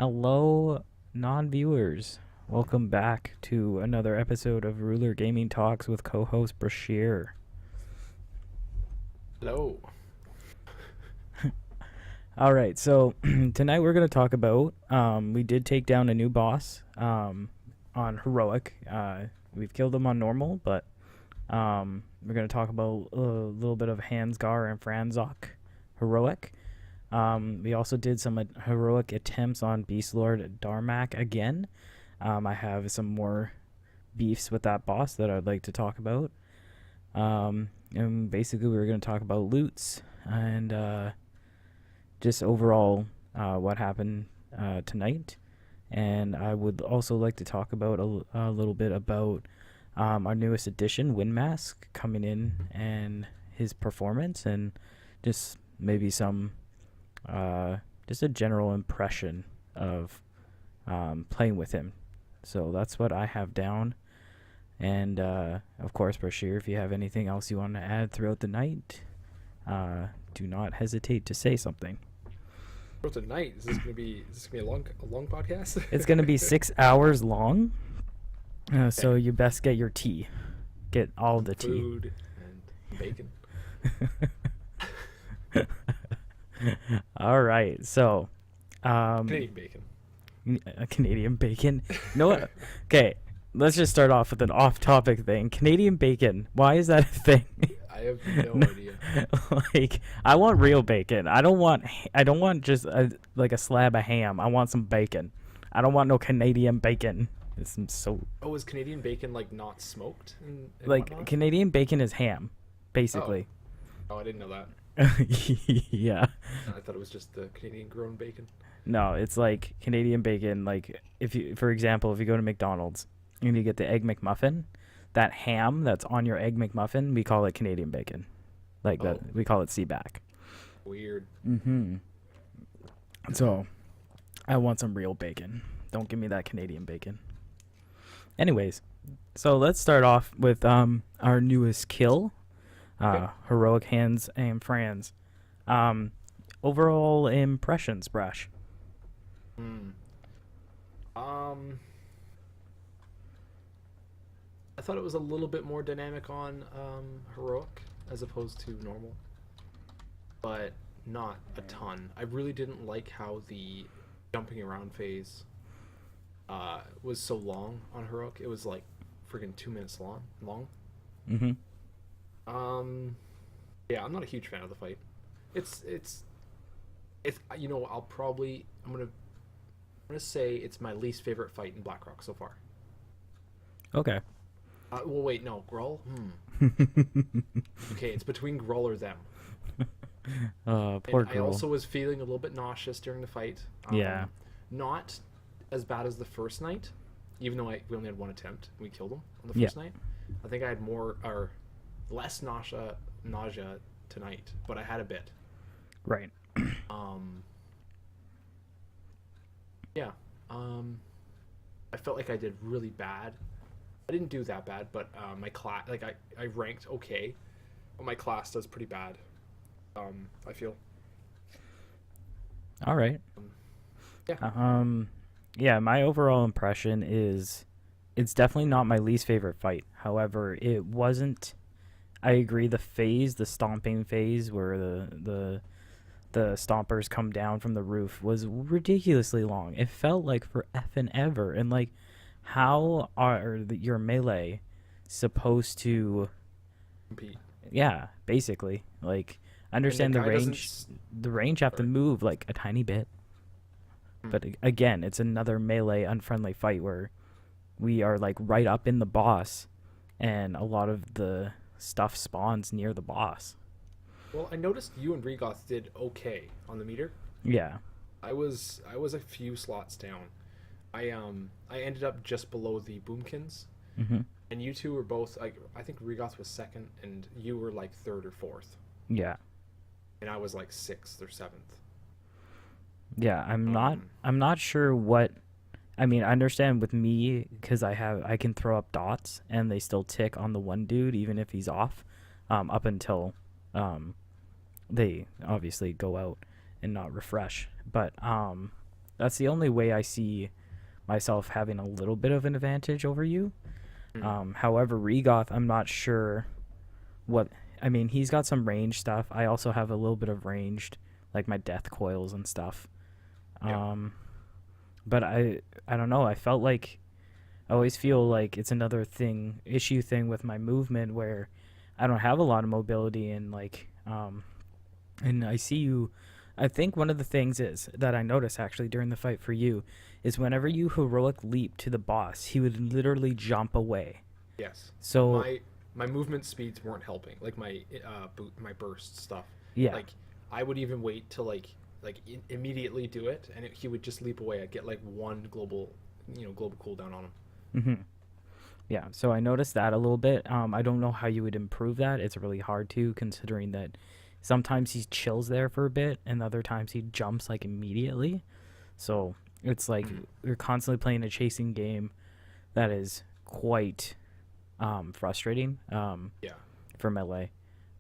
Hello, non-viewers. Welcome back to another episode of Rhuller Gaming Talks with co-host Brashear. Hello. All right, so tonight we're going to talk about, we did take down a new boss on Heroic. We've killed him on Normal, but we're going to talk about a little bit of Hansgar and Franzok Heroic. We also did some heroic attempts on Beast Lord Darmak again. I have some more beefs with that boss that I'd like to talk about. And basically we're going to talk about loots and just overall what happened tonight. And I would also like to talk about a little bit about our newest addition, Windmask, coming in and his performance, and just maybe some just a general impression of playing with him. So that's what I have down. And of course, Bashir, if you have anything else you want to add throughout the night, do not hesitate to say something. Throughout the night, is this gonna be a long podcast? It's gonna be 6 hours long. So you best get your tea. Get all the tea. Food and bacon. All right, so Canadian bacon. Canadian bacon. You know what? Okay, let's just start off with an off-topic thing. Canadian bacon. Why is that a thing? I have no idea. Like, I want real bacon. I don't want just like a slab of ham. I want some bacon. I don't want no Canadian bacon. It's so. Oh, is Canadian bacon like not smoked? And like whatnot? Canadian bacon is ham, basically. Oh, I didn't know that. Yeah. I thought it was just the Canadian grown bacon. No, it's like Canadian bacon. Like, if you, for example, if you go to McDonald's and you get the Egg McMuffin, that ham that's on your Egg McMuffin, we call it Canadian bacon. Like that, we call it Seaback. Weird. Mm-hmm. So, I want some real bacon. Don't give me that Canadian bacon. Anyways, so let's start off with our newest kill, Heroic Hands and Franz. Overall impressions, Brash. I thought it was a little bit more dynamic on Heroic as opposed to normal, but not a ton. I really didn't like how the jumping around phase was so long on Heroic. It was like freaking 2 minutes long. Mm-hmm. Yeah, I'm not a huge fan of the fight. It's you know, I'm gonna say it's my least favorite fight in Blackrock so far. Okay. Well, wait, no, Grull. Okay, it's between Grull or them. Poor And I girl. also was feeling a little bit nauseous during the fight. Yeah. Not as bad as the first night, even though we only had one attempt. We killed him on the first night. I think I had less nausea tonight, but I had a bit. Right. Yeah. I felt like I did really bad. I didn't do that bad, but my class, like I ranked okay, but my class does pretty bad. I feel. All right. Yeah. Yeah, my overall impression is it's definitely not my least favorite fight. However, it wasn't. I agree. The stomping phase where the stompers come down from the roof was ridiculously long. It felt like for effing ever. And like, how are your melee supposed to Compete. Yeah, basically. Like, understand the range. The range have to move like a tiny bit. But again, it's another melee unfriendly fight where we are like right up in the boss, and a lot of the stuff spawns near the boss. Well, I noticed you and Regoth did okay on the meter. Yeah. I was a few slots down. I ended up just below the Boomkins, and you two were both like, I think Regoth was second, and you were like third or fourth. Yeah. And I was like sixth or seventh. Yeah, I'm not sure what. I mean, I understand with me because I can throw up dots and they still tick on the one dude even if he's off, up until they obviously go out and not refresh. But That's the only way I see myself having a little bit of an advantage over you. However, Regoth, I'm not sure what. I mean, he's got some range stuff. I also have a little bit of ranged, like my death coils and stuff. Yeah. But I don't know. I always feel like it's another issue thing with my movement where I don't have a lot of mobility and I see you. I think one of the things is that I noticed actually during the fight for you is whenever you heroic leap to the boss, he would literally jump away. Yes. So My movement speeds weren't helping. Like my burst stuff. yeah. Like I would even wait to immediately do it, and he would just leap away. I'd get like one global cooldown on him. hmm Yeah, so I noticed that a little bit. I don't know how you would improve that. It's really hard to, considering that sometimes he chills there for a bit, and other times he jumps like immediately. So it's like you're constantly playing a chasing game that is quite frustrating Yeah. for melee.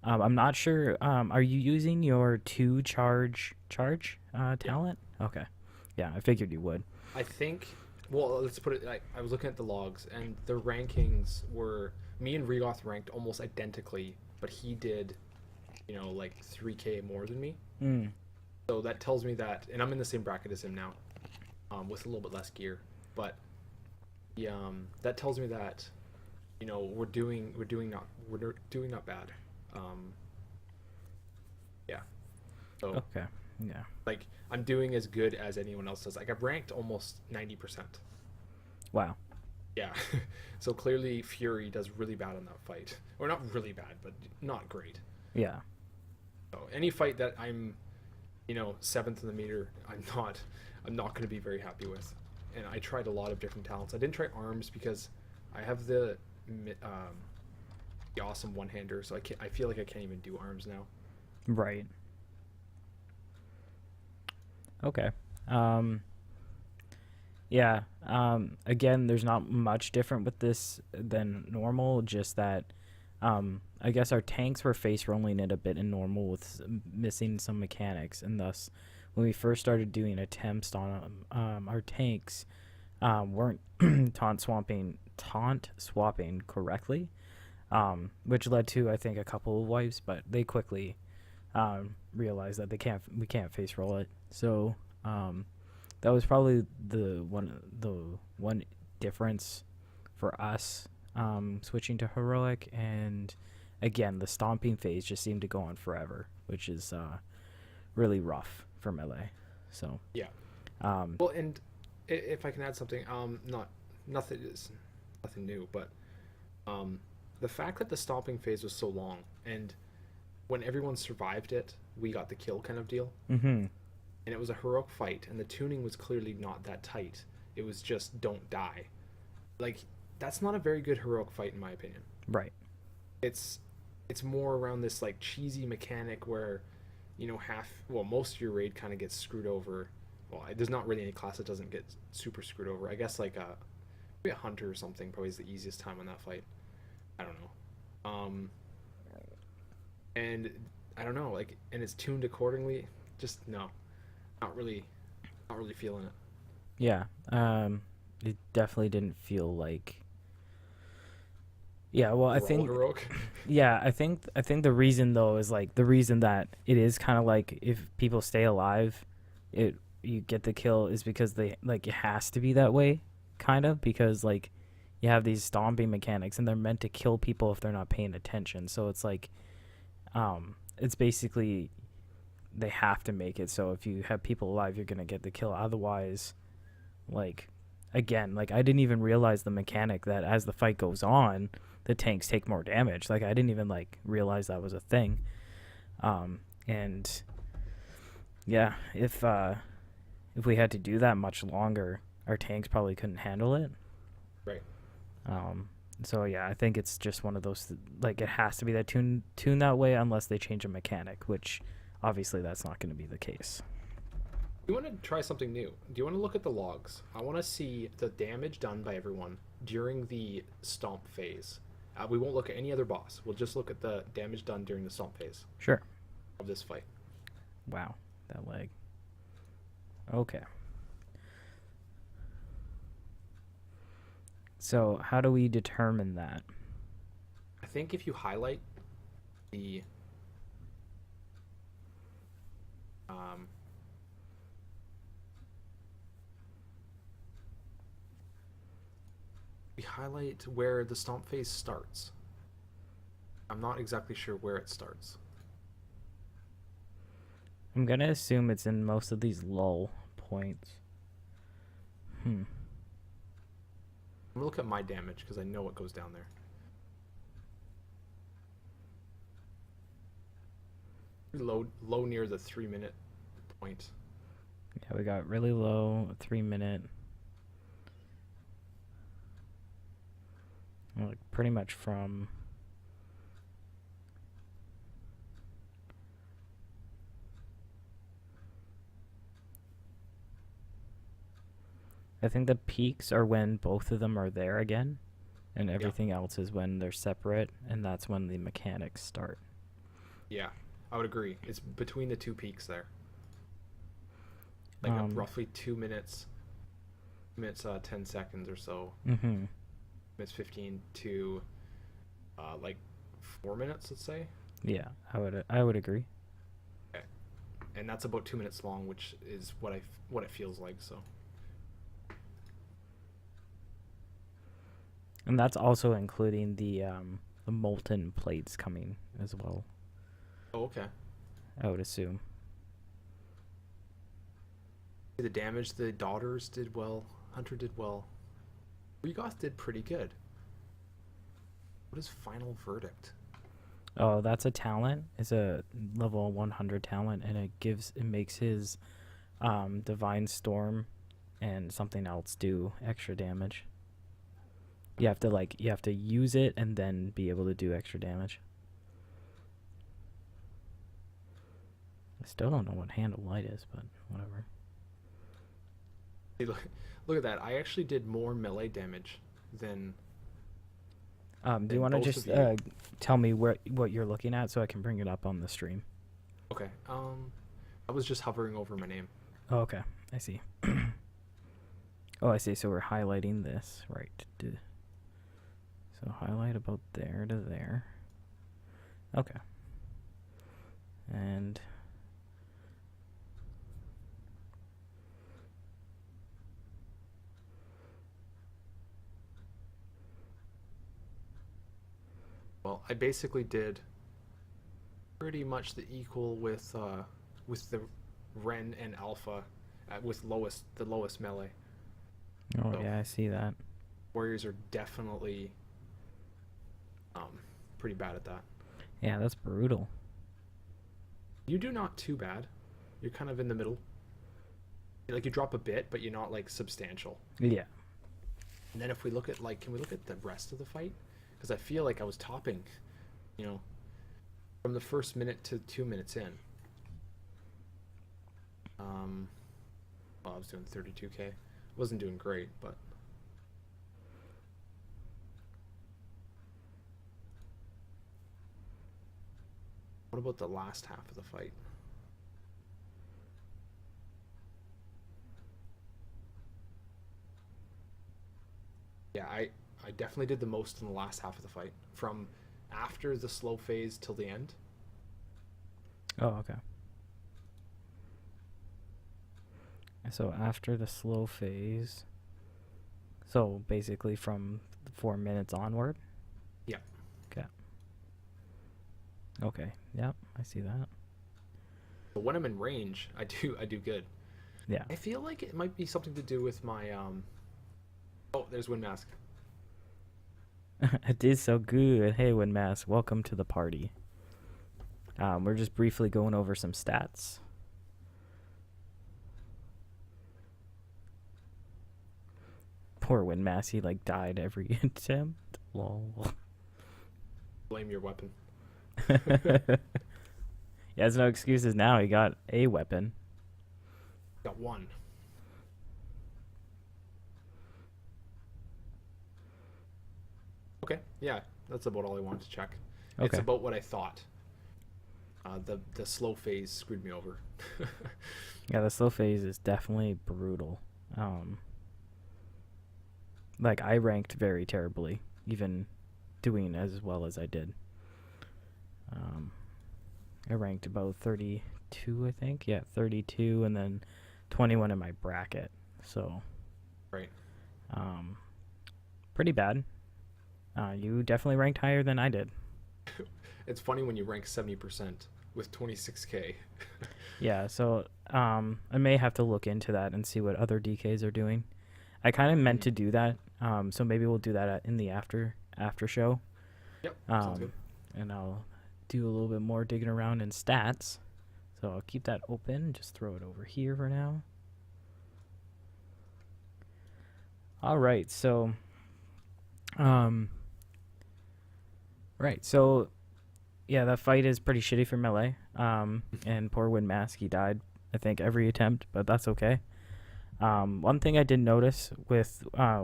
I'm not sure. Are you using your two charge talent? Okay, yeah, I figured you would. I think. Well, let's put it. I was looking at the logs, and the rankings were me and Regoth ranked almost identically, but he did, like 3K more than me. Mm. So that tells me that, and I'm in the same bracket as him now, with a little bit less gear. But that tells me that, we're doing not bad. Yeah. So Okay. Yeah. like I'm doing as good as anyone else does. Like I've ranked almost 90%. Wow. Yeah. So clearly Fury does really bad on that fight. Or not really bad, but not great. Yeah. So any fight that I'm, seventh in the meter, I'm not going to be very happy with. And I tried a lot of different talents. I didn't try arms because I have the awesome one-hander, so I feel like I can't even do arms now. Right. Okay. Yeah. Again, there's not much different with this than normal, just that I guess our tanks were face rolling it a bit in normal with missing some mechanics, and thus when we first started doing attempts on our tanks weren't taunt swapping correctly, which led to I think a couple of wipes, but they quickly realized that we can't face roll it. So that was probably the one difference for us switching to heroic. And again, the stomping phase just seemed to go on forever, which is really rough for melee. So Yeah. Well, and if I can add something, nothing new, but the fact that the stomping phase was so long, and when everyone survived it, we got the kill kind of deal. mm-hmm. And it was a heroic fight, and the tuning was clearly not that tight. It was just don't die. Like that's not a very good heroic fight in my opinion. Right. It's more around this like cheesy mechanic where, most of your raid kind of gets screwed over. Well, there's not really any class that doesn't get super screwed over. I guess like maybe a hunter or something probably is the easiest time on that fight. I don't know. And I don't know, like, and it's tuned accordingly. Just no, not really feeling it. Yeah. It definitely didn't feel like. Yeah, well, I think Heroic. yeah, I think the reason though is like the reason that it is kind of like if people stay alive, you get the kill is because they like it has to be that way, kind of, because like you have these stomping mechanics and they're meant to kill people if they're not paying attention. So it's like it's basically they have to make it so if you have people alive, you're gonna get the kill. Otherwise, like again, like I didn't even realize the mechanic that as the fight goes on, the tanks take more damage. Like I didn't even like realize that was a thing. And yeah, if we had to do that much longer, our tanks probably couldn't handle it. Right. So yeah, I think it's just one of those like it has to be that tune that way unless they change a mechanic, which obviously that's not going to be the case. You want to try something new? Do you want to look at the logs? I want to see the damage done by everyone during the stomp phase. We won't look at any other boss. We'll just look at the damage done during the stomp phase Sure. of this fight. Wow, that leg. Okay. So how do we determine that? I think if you highlight the um, we highlight where the stomp phase starts. I'm not exactly sure where it starts. I'm gonna assume it's in most of these lull points. I'm gonna look at my damage because I know what goes down there. Low near the 3-minute point. Yeah, we got really low, 3-minute. Like pretty much from I think the peaks are when both of them are there again, and everything else is when they're separate, and that's when the mechanics start. Yeah, I would agree. It's between the two peaks there. Like roughly 2 minutes, 10 seconds or so. Minutes 15 to like 4 minutes, let's say. Yeah, I would agree. Okay. And that's about 2 minutes long, which is what it feels like. So. And that's also including the molten plates coming as well. Oh, okay. I would assume. The damage, the daughters did well. Hunter did well. Regoth did pretty good. What is Final Verdict? Oh, that's a talent. It's a level 100 talent, and it makes his Divine Storm and something else do extra damage. You have to use it and then be able to do extra damage. I still don't know what Hand of Light is, but whatever. Hey, look at that. I actually did more melee damage than... do you want to just tell me what you're looking at so I can bring it up on the stream? Okay. I was just hovering over my name. Oh, okay. I see. Oh, I see. So we're highlighting this, right? So highlight about there to there. Okay. And well, I basically did pretty much the equal with the Ren and Alpha with the lowest melee. oh, so, yeah, I see that. Warriors are definitely pretty bad at that. Yeah, that's brutal. You do not too bad. You're kind of in the middle. Like you drop a bit, but you're not like substantial. Yeah. And then if we look at can we look at the rest of the fight? Because I feel like I was topping, from the first minute to 2 minutes in. Well, I was doing 32k. Wasn't doing great, but. What about the last half of the fight? Yeah, I definitely did the most in the last half of the fight. From after the slow phase till the end. Oh, okay. So after the slow phase, so basically from 4 minutes onward? Yeah. Okay. Okay. Yep, I see that. But when I'm in range, I do good. Yeah. I feel like it might be something to do with my oh, there's Wind Mask. It is so good. Hey, Wind Mask, welcome to the party. We're just briefly going over some stats. Poor Wind Mask, he died every attempt. Lol. Blame your weapon. He has no excuses now. He got a weapon. Got one. Okay, yeah, that's about all I wanted to check. Okay. It's about what I thought. The slow phase screwed me over. Yeah, the slow phase is definitely brutal. like I ranked very terribly, even doing as well as I did. I ranked about 32, I think. Yeah, 32, and then 21 in my bracket. So, Right. pretty bad. You definitely ranked higher than I did. It's funny when you rank 70% with 26k. Yeah, so I may have to look into that and see what other DKs are doing. I kind of meant to do that, so maybe we'll do that in the after show. Yep. Sounds good. And I'll do a little bit more digging around in stats. So I'll keep that open. Just throw it over here for now. All right, so right, so yeah, that fight is pretty shitty for Melee. And poor Windmask, he died, I think, every attempt, but that's okay. One thing I did notice with,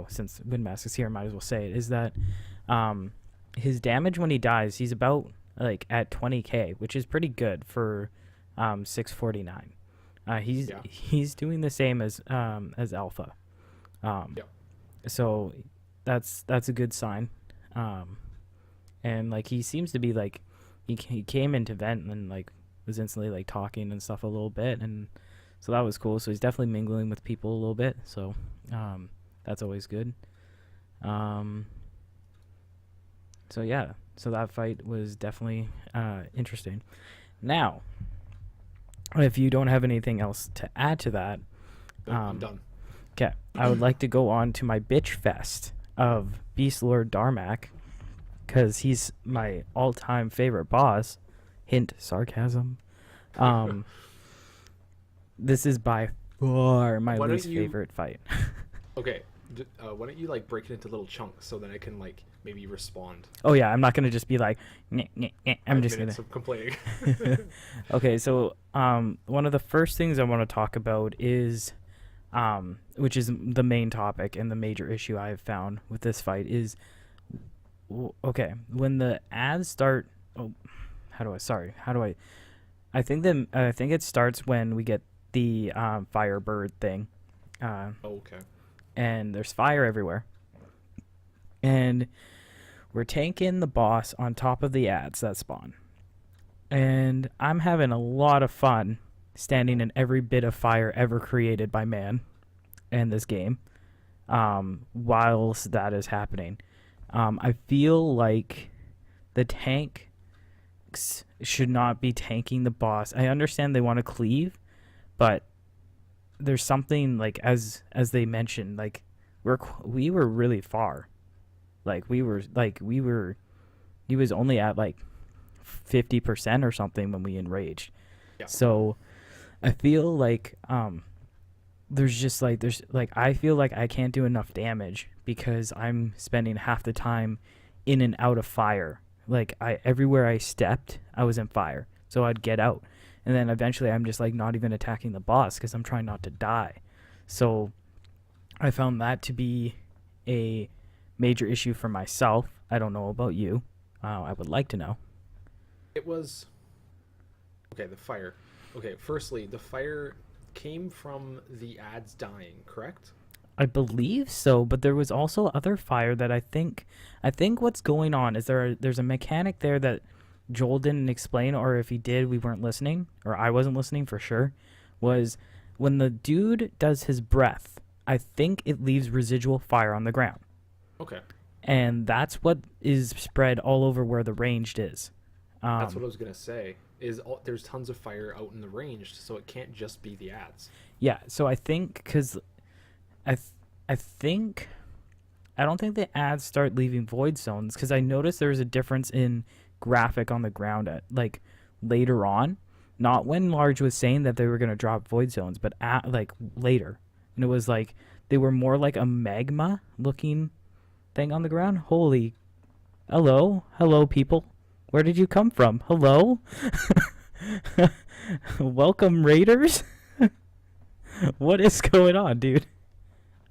since Windmask is here, I might as well say it, is that his damage when he dies, he's about like at 20k, which is pretty good for 649. He's doing the same as Alpha. So that's a good sign. And like he seems to be like he came into vent and like was instantly like talking and stuff a little bit, and so that was cool. So he's definitely mingling with people a little bit, so that's always good. So yeah, so that fight was definitely interesting. Now, if you don't have anything else to add to that, I'm done. Okay, I would like to go on to my bitch fest of Beast Lord Darmak, because he's my all-time favorite boss. Hint, sarcasm. This is by far my least favorite fight. Okay, why don't you like break it into little chunks so that I can like maybe respond? Oh yeah, I'm not gonna just be like, nyeh, nyeh, nyeh. I'm just gonna complaining. Okay, so one of the first things I want to talk about is which is the main topic and the major issue I have found with this fight is, okay, when the ads start, I think it starts when we get the Firebird thing. Okay. And there's fire everywhere. And we're tanking the boss on top of the ads that spawn. And I'm having a lot of fun standing in every bit of fire ever created by man in this game, whilst that is happening. I feel like the tank should not be tanking the boss. I understand they want to cleave, but there's something like as they mentioned, like we were really far. He was only at like 50% or something when we enraged. Yeah. So I feel like I feel like I can't do enough damage because I'm spending half the time in and out of fire. Like everywhere I stepped, I was in fire. So I'd get out. And then eventually I'm just like not even attacking the boss because I'm trying not to die. So I found that to be a major issue for myself. I don't know about you. I would like to know. It was... Okay, the fire. Okay, firstly, the fire came from the ads dying, correct? I believe so, but there was also other fire that I think what's going on is there's a mechanic there that Joel didn't explain, or if he did, we weren't listening, or I wasn't listening for sure, was when the dude does his breath, I think it leaves residual fire on the ground. Okay. And that's what is spread all over where the ranged is. That's what I was going to say, there's tons of fire out in the ranged, so it can't just be the ads. Yeah, so I think, because I don't think the ads start leaving void zones, because I noticed there was a difference in graphic on the ground at like later on, not when Large was saying that they were going to drop void zones, but at like later, and it was like they were more like a magma looking thing on the ground. Hello people, where did you come from? Hello. Welcome, raiders. What is going on, dude?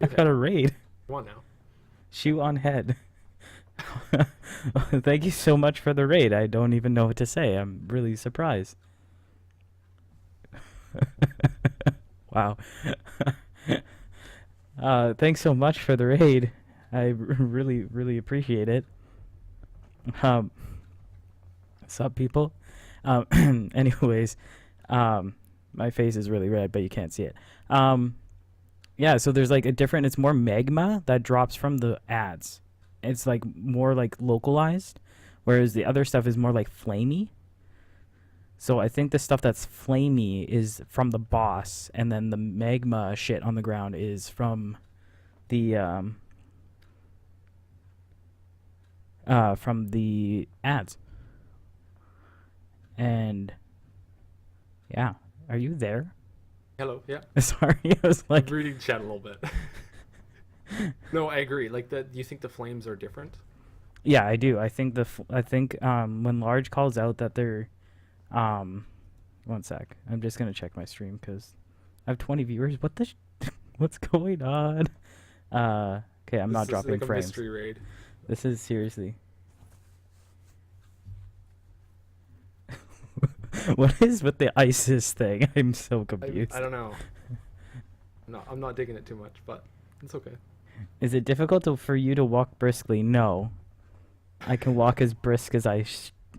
I got a raid. Come on now. Shoot on head. Thank you so much for the raid. I don't even know what to say. I'm really surprised. Wow. Thanks so much for the raid. really, really appreciate it. Um, sup, people? Anyways, um, my face is really red, but you can't see it. Um, yeah, so there's like a different. It's more magma that drops from the ads. It's like more like localized, whereas the other stuff is more like flamey. So I think the stuff that's flamey is from the boss, and then the magma shit on the ground is from the ads. And yeah, are you there? Hello. Yeah. Sorry, I was I'm like, reading chat a little bit. No, I agree. Like that. Do you think the flames are different? yeah, I do. I think when Large calls out that they're um, one sec. I'm just gonna check my stream because I have 20 viewers. What's going on? Okay, I'm This not is dropping like a frames. mystery raid. This is seriously. What is with the ISIS thing? I'm so confused. I don't know. No, I'm not digging it too much, but it's okay. Is it difficult for you to walk briskly? No. I can walk as brisk as I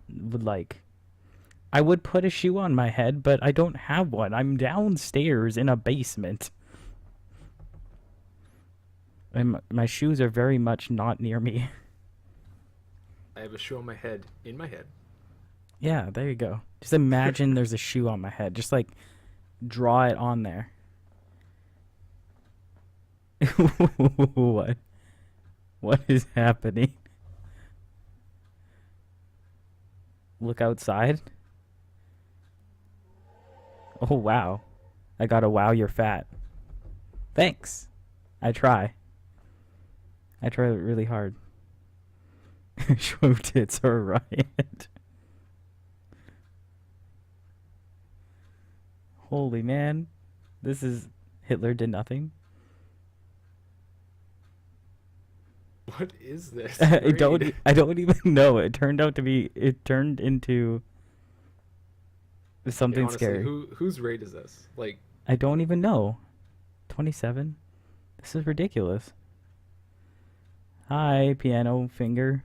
would like. I would put a shoe on my head, but I don't have one. I'm downstairs in a basement. And my shoes are very much not near me. I have a shoe on my head, in my head. Yeah, there you go. Just imagine there's a shoe on my head. Just like draw it on there. What? What is happening? Look outside. Oh, wow. I gotta wow you're fat. Thanks. I try. I try really hard. Show tits are a riot. Holy man. This is Hitler did nothing. What is this? I raid? don't even know. It turned into Okay, something honestly, scary. whose raid is this? Like, I don't even know. 27? This is ridiculous. Hi, piano finger.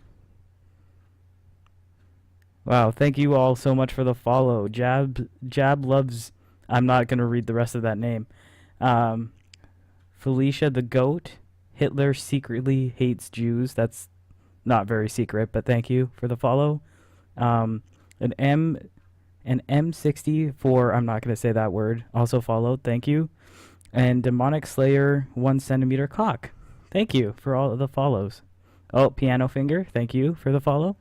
Wow, thank you all so much for the follow. Jab loves. I'm not gonna read the rest of that name. Felicia the goat. Hitler secretly hates Jews. That's not very secret, but thank you for the follow. Um, an M64. I'm not gonna say that word. Also followed. Thank you. And Demonic Slayer 1 centimeter cock. Thank you for all of the follows. Oh, piano finger. Thank you for the follow.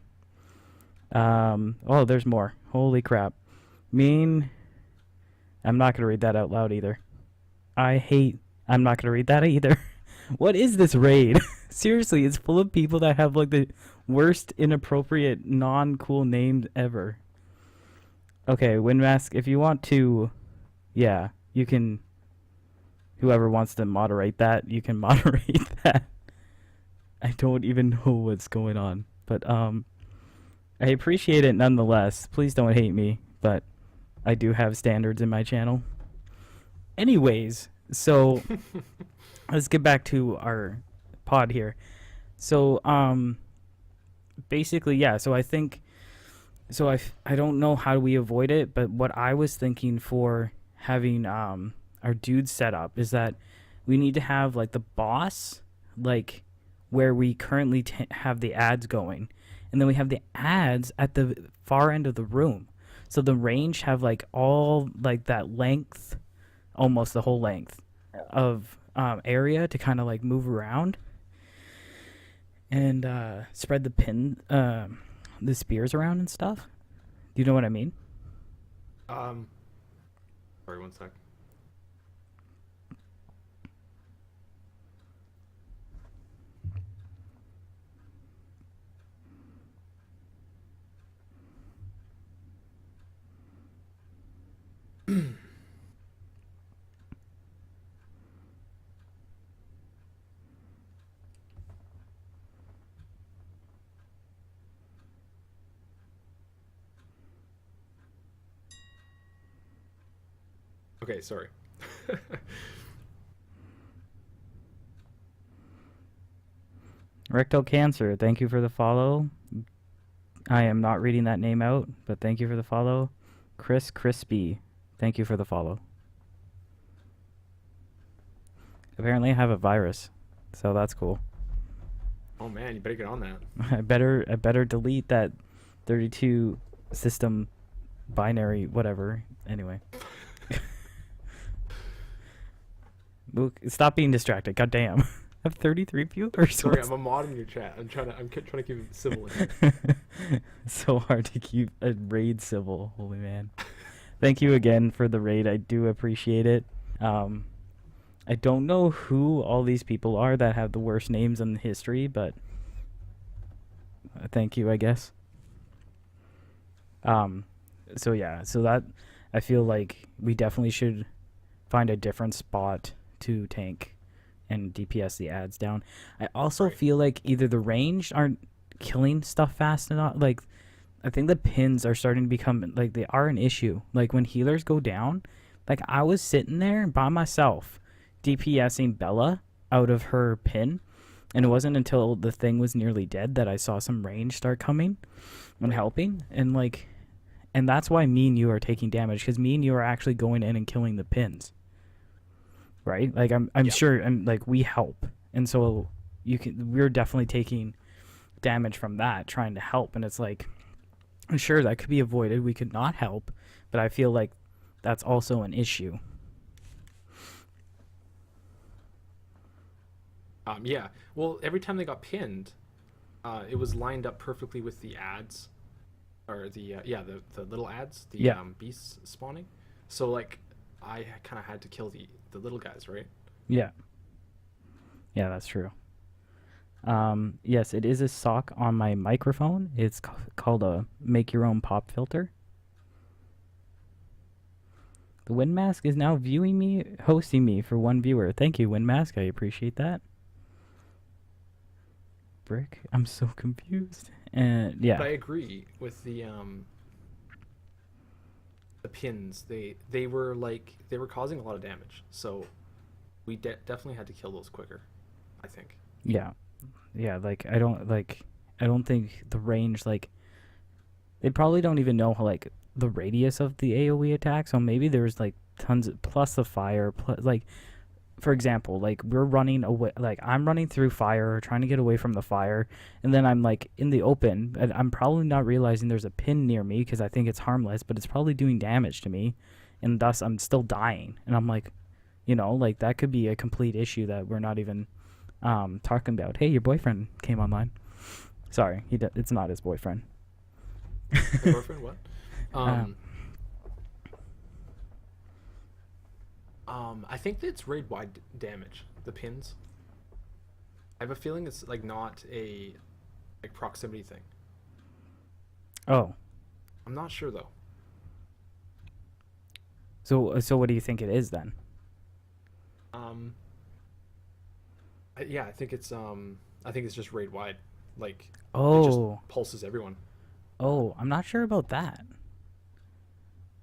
Oh, there's more. Holy crap. Mean. I'm not going to read that out loud either. I'm not going to read that either. What is this raid? Seriously, it's full of people that have like the worst inappropriate non-cool names ever. Okay, Windmask, if you want to, yeah, you can, whoever wants to moderate that, you can moderate that. I don't even know what's going on, but I appreciate it nonetheless. Please don't hate me, but I do have standards in my channel. Anyways, so let's get back to our pod here. So basically, yeah, so I think so I don't know how we avoid it, but what I was thinking for having our dudes set up is that we need to have like the boss like where we currently have the ads going, and then we have the ads at the far end of the room. So the range have like all like that length, almost the whole length of area to kind of like move around and spread the spears around and stuff. Do you know what I mean? Sorry, one sec. Okay, sorry. Rectal Cancer, thank you for the follow. I am not reading that name out, but thank you for the follow. Chris Crispy, thank you for the follow. Apparently I have a virus, so that's cool. Oh man, you better get on that. I better delete that 32 system binary whatever. Anyway. Luke, stop being distracted. God damn. I have 33 viewers. Sorry, I'm a mod in your chat. I'm trying to keep it civil. In here. So hard to keep a raid civil. Holy man. Thank you again for the raid. I do appreciate it. I don't know who all these people are that have the worst names in history, but thank you, I guess. So yeah, so that I feel like we definitely should find a different spot to tank and DPS the ads down. I also feel like either the ranged aren't killing stuff fast enough. Like, I think the pins are starting to become, like, they are an issue. Like, when healers go down, like, I was sitting there by myself DPSing Bella out of her pin, and it wasn't until the thing was nearly dead that I saw some range start coming and helping, and, like, and that's why me and you are taking damage, because me and you are actually going in and killing the pins. Right? Like, I'm sure, and like, we help, and so we're definitely taking damage from that, trying to help, and it's like, sure, that could be avoided, we could not help, but I feel like that's also an issue. Yeah. Well, every time they got pinned, it was lined up perfectly with the ads, or the little ads, the beasts spawning. So like, I kind of had to kill the little guys, right? Yeah. Yeah, that's true. Yes, it is a sock on my microphone. It's called a make your own pop filter. The Windmask is now viewing me, hosting me for one viewer. Thank you, Windmask. I appreciate that. Brick, I'm so confused. And yeah, but I agree with the pins. They were causing a lot of damage, so we definitely had to kill those quicker, I think. Yeah, like I don't think the range, like, they probably don't even know how, like, the radius of the AoE attack, so maybe there's like tons of, plus the fire, plus, like, for example, like, we're running away, like, I'm running through fire, trying to get away from the fire, and then I'm like in the open, and I'm probably not realizing there's a pin near me because I think it's harmless, but it's probably doing damage to me, and thus I'm still dying, and I'm like, you know, like, that could be a complete issue that we're not even talking about. Hey, your boyfriend came online. Sorry, it's not his boyfriend. Your boyfriend? What? I think it's raid wide damage, the pins. I have a feeling it's like not a like proximity thing. Oh. I'm not sure though. So what do you think it is then? Yeah, I think it's just raid wide. Like, oh, it just pulses everyone. Oh, I'm not sure about that.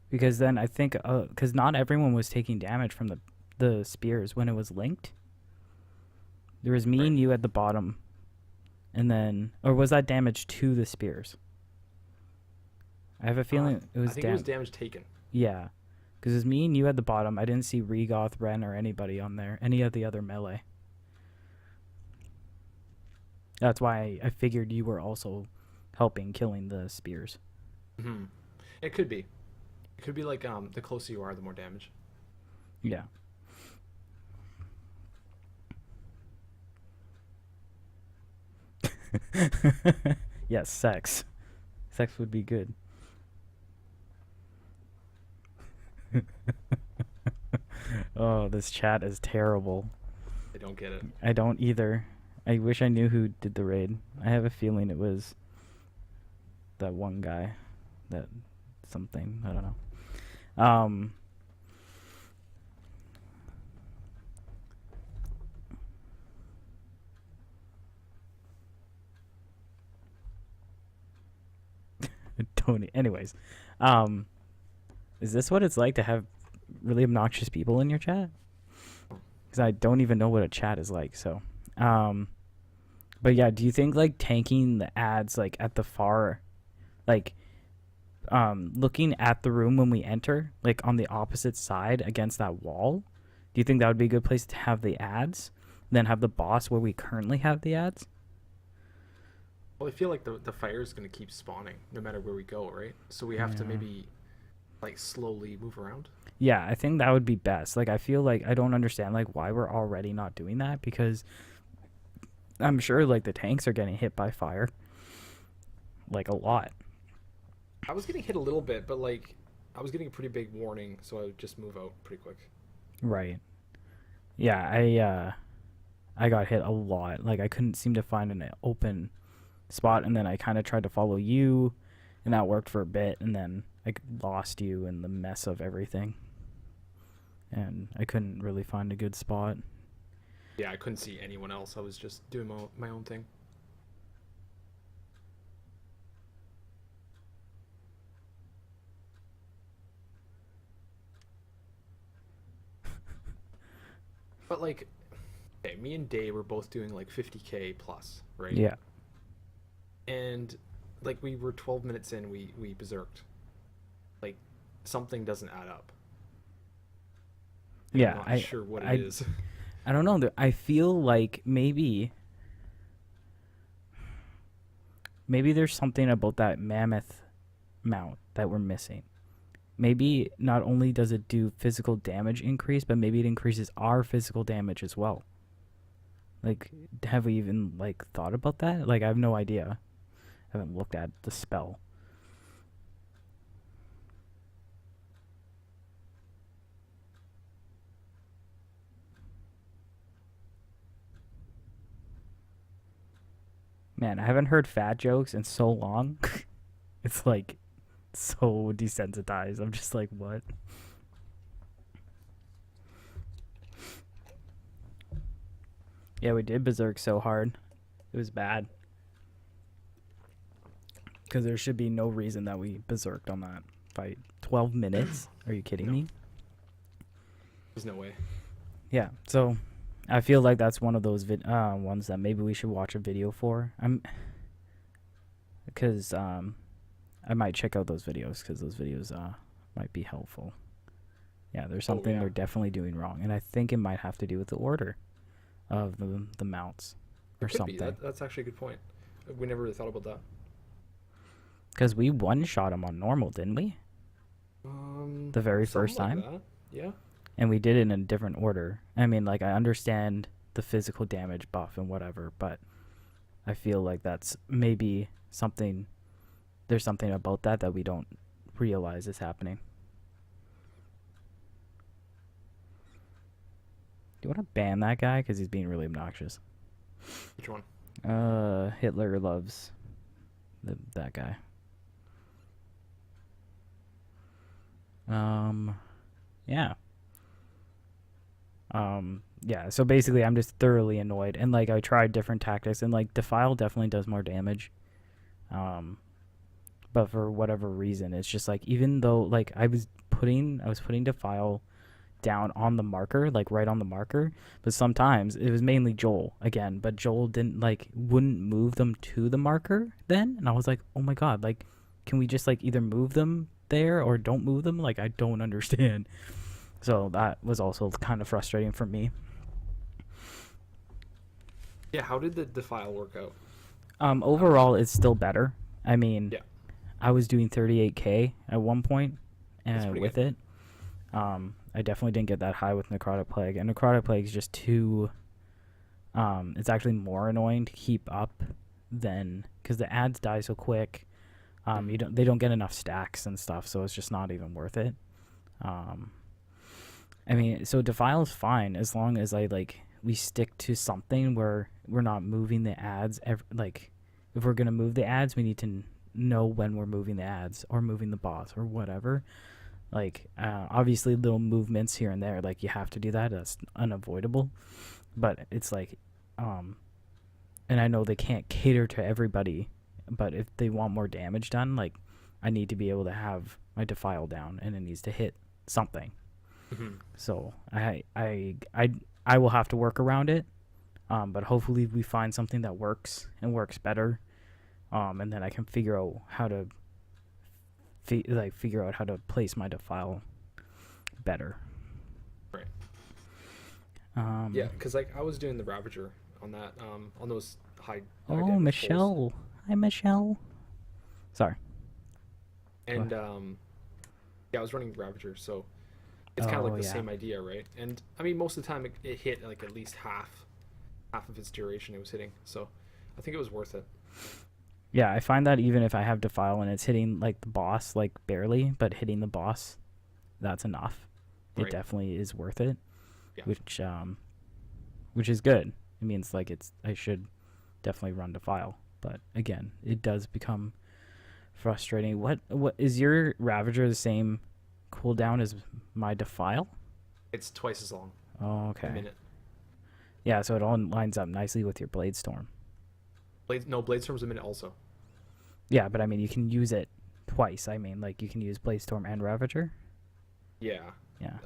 Because then I think, because not everyone was taking damage from the spears when it was linked. There was me and you at the bottom, and then, or was that damage to the spears? I have a feeling it was. I think it was damage taken. Yeah, because it was me and you at the bottom. I didn't see Regoth, Ren, or anybody on there. Any of the other melee. That's why I figured you were also helping killing the spears. Mm-hmm. It could be. It could be like the closer you are, the more damage. Yeah. Yes, sex. Sex would be good. Oh, this chat is terrible. I don't get it. I don't either. I wish I knew who did the raid. I have a feeling it was that one guy. That something. I don't know. Tony. Anyways, is this what it's like to have really obnoxious people in your chat? Because I don't even know what a chat is like. So, But yeah, do you think like tanking the ads like at the far, like looking at the room when we enter, like on the opposite side against that wall, do you think that would be a good place to have the ads, then have the boss where we currently have the ads? Well, I feel like the fire is going to keep spawning no matter where we go, right? So we have to Yeah. maybe like slowly move around. Yeah, I think that would be best. Like I feel like I don't understand like why we're already not doing that because I'm sure like the tanks are getting hit by fire like a lot. I was getting hit a little bit, but like I was getting a pretty big warning, so I would just move out pretty quick. Right. Yeah, I got hit a lot. Like I couldn't seem to find an open spot, and then I kind of tried to follow you, and that worked for a bit, and then I lost you in the mess of everything, and I couldn't really find a good spot. Yeah, I couldn't see anyone else. I was just doing my own thing. But like, okay, me and Day were both doing like 50k plus, right? Yeah, And like we were 12 minutes in, we berserked. Like something doesn't add up. And I'm yeah. not sure what it I, is. I don't know. I feel like maybe there's something about that mammoth mount that we're missing. Maybe not only does it do physical damage increase, but maybe it increases our physical damage as well. Like, have we even like thought about that? Like, I have no idea. I haven't looked at the spell. Man, I haven't heard fat jokes in so long. It's like so desensitized. I'm just like, what? Yeah, we did berserk so hard. It was bad. Because there should be no reason that we berserked on that fight. 12 minutes? Are you kidding No, me? there's no way. Yeah, so I feel like that's one of those ones that maybe we should watch a video for. Because I might check out those videos because those videos might be helpful. Yeah, there's Oh something yeah, they're definitely doing wrong, and I think it might have to do with the order of the mounts or it could be. something. That's actually a good point. We never really thought about that. Because we one shot him on normal, didn't we? The very first Something time, like that. Yeah. and we did it in a different order. I mean, like I understand the physical damage buff and whatever, but I feel like that's maybe something. There's something about that we don't realize is happening. Do you want to ban that guy because he's being really obnoxious? Which one? Hitler loves that guy. Yeah. Yeah. So basically, I'm just thoroughly annoyed, and like I tried different tactics, and like Defile definitely does more damage. But for whatever reason, it's just like even though like I was putting Defile down on the marker, like right on the marker, but sometimes it was mainly Joel again, but Joel wouldn't move them to the marker then, and I was like, oh my god, like can we just like either move them there or don't move them? Like I don't understand. So that was also kind of frustrating for me. Yeah. How did the file work out? Overall it's still better. I mean, Yeah. I was doing 38k at one point That's pretty with good. it. I definitely didn't get that high with Necrotic Plague, and Necrotic Plague is just too. It's actually more annoying to keep up than because the ads die so quick. They don't get enough stacks and stuff, so it's just not even worth it. I mean, so Defile's fine as long as we stick to something where we're not moving the ads. Like, if we're gonna move the ads, we need to know when we're moving the ads or moving the boss or whatever. Like, obviously little movements here and there, like you have to do that. That's unavoidable. But it's like, and I know they can't cater to everybody, but if they want more damage done, like I need to be able to have my Defile down, and it needs to hit something. Hmm. So I will have to work around it. But hopefully we find something that works and works better. And then I can figure out how to figure out how to place my defile better. Right. Um, Yeah, because like I was doing the Ravager on that on those high. Oh, damage pulls. Michelle. Hi, Michelle. Sorry. And yeah, I was running Ravager, so it's kind of like the yeah. same idea, right? And I mean, most of the time it hit like at least half of its duration it was hitting, so I think it was worth it. Yeah, I find that even if I have defile and it's hitting like the boss like barely, but hitting the boss, that's enough. It Right. definitely is worth it. Yeah. Which is good. It means like I should definitely run defile. But again, it does become frustrating. What is your Ravager the same cooldown as my defile? It's twice as long. Oh, A okay. minute. Yeah, so it all lines up nicely with your Blade Storm. Bladestorm's a minute also. Yeah, but I mean you can use it twice. I mean like you can use Blade Storm and Ravager. Yeah. Yeah.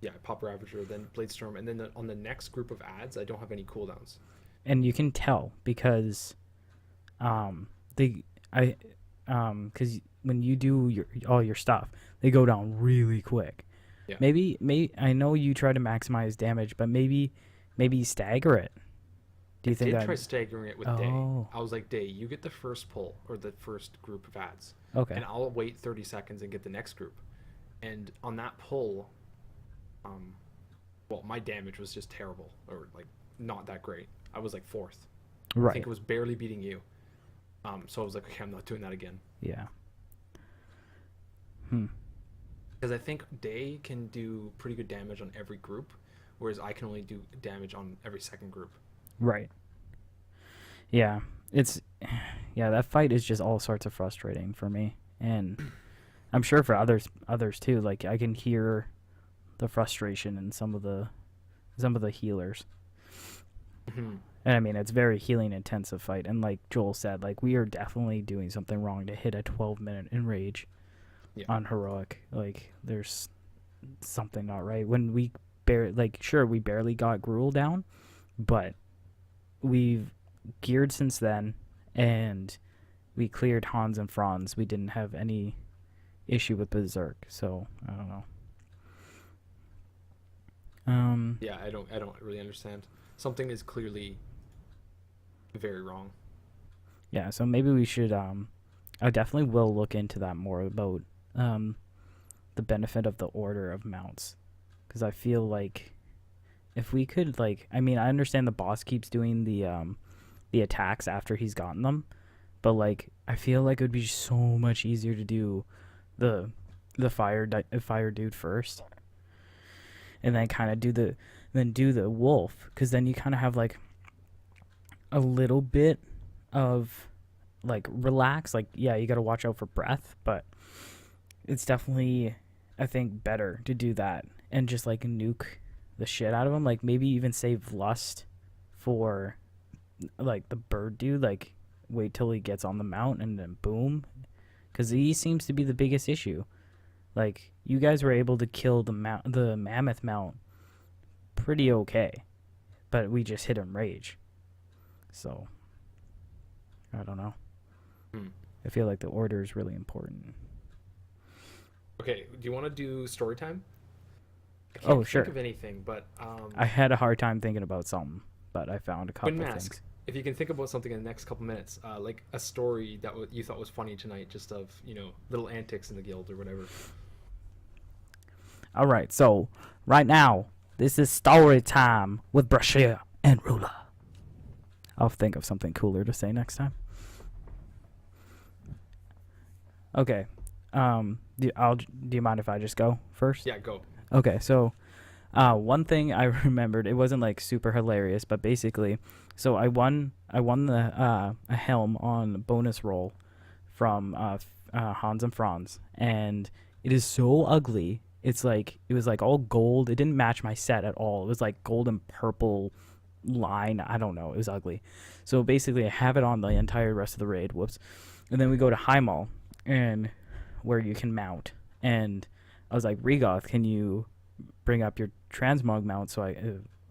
Yeah, pop Ravager, then Bladestorm, and then on the next group of ads, I don't have any cooldowns. And you can tell because because when you do all your stuff, they go down really quick. Yeah. Maybe I know you try to maximize damage, but maybe stagger it. Do you I think did that? try staggering it with Oh. Day. I was like, Day, you get the first pull or the first group of ads, Okay. and I'll wait 30 seconds and get the next group. And on that pull, well, my damage was just terrible, or like not that great. I was like fourth. I Right. think it was barely beating you. So I was like, okay, I'm not doing that again. Yeah. Because I think Day can do pretty good damage on every group, whereas I can only do damage on every second group. Right. Yeah. That fight is just all sorts of frustrating for me, and I'm sure for others too. Like I can hear the frustration in some of the healers. Mm-hmm. And I mean, it's very healing intensive fight. And like Joel said, like we are definitely doing something wrong to hit a 12-minute enrage on heroic. Like there's something not right. When we we barely got Gruul down, but we've geared since then, and we cleared Hans and Franz. We didn't have any issue with Berserk, so I don't know. Yeah, I don't really understand. Something is clearly very wrong. Yeah, so maybe we should I definitely will look into that more about the benefit of the order of mounts, because I feel like if we could I mean I understand the boss keeps doing the attacks after he's gotten them, but like I feel like it would be so much easier to do the fire dude first, and then kind of do the wolf, because then you kind of have like a little bit of like relax. Like yeah, you got to watch out for breath, but it's definitely I think better to do that and just like nuke the shit out of him. Like maybe even save lust for like the bird dude. Like wait till he gets on the mount and then boom, because he seems to be the biggest issue. Like you guys were able to kill the mammoth mount pretty okay, but we just hit him rage. So I don't know. I feel like the order is really important. Okay, do you want to do story time? I Oh, can't sure. think of anything, but I had a hard time thinking about something, but I found a couple Twin Mask. things. If you can think about something in the next couple minutes, like a story that you thought was funny tonight, just of little antics in the guild or whatever. All right, so right now this is story time with Brashear and Rhuller. I'll think of something cooler to say next time. Okay. Do you mind if I just go first? Yeah, go. Okay, so one thing I remembered, it wasn't like super hilarious, but basically, so I won the a helm on bonus roll from Hans and Franz, and it is so ugly. It was like all gold. It didn't match my set at all. It was like gold and purple line. I don't know. It was ugly. So basically, I have it on the entire rest of the raid. Whoops. And then we go to Highmall, and where you can mount. And I was like, Regoth, can you bring up your transmog mount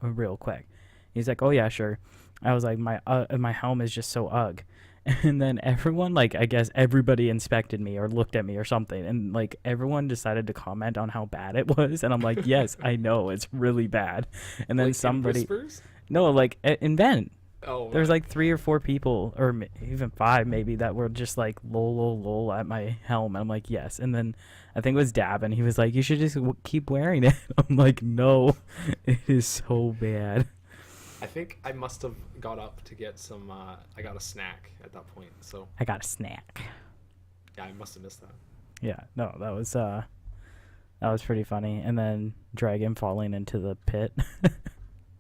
real quick? He's like, oh yeah, sure. I was like, my helm is just so ugh. And then everyone, like, I guess everybody inspected me or looked at me or something, and like everyone decided to comment on how bad it was, and I'm like, yes, I know it's really bad. And then Like in somebody, whispers? no, like in Vent, Oh, there's like 3 or 4 people, or even 5 maybe, that were just like lol lol lol at my helm, and I'm like, yes. And then I think it was Dab, and he was like, you should just keep wearing it. I'm like, no, it is so bad. I think I must have got up to get some. I got a snack at that point, so I got a snack. yeah, I must have missed that. Yeah, no, that was pretty funny. And then Dragon falling into the pit,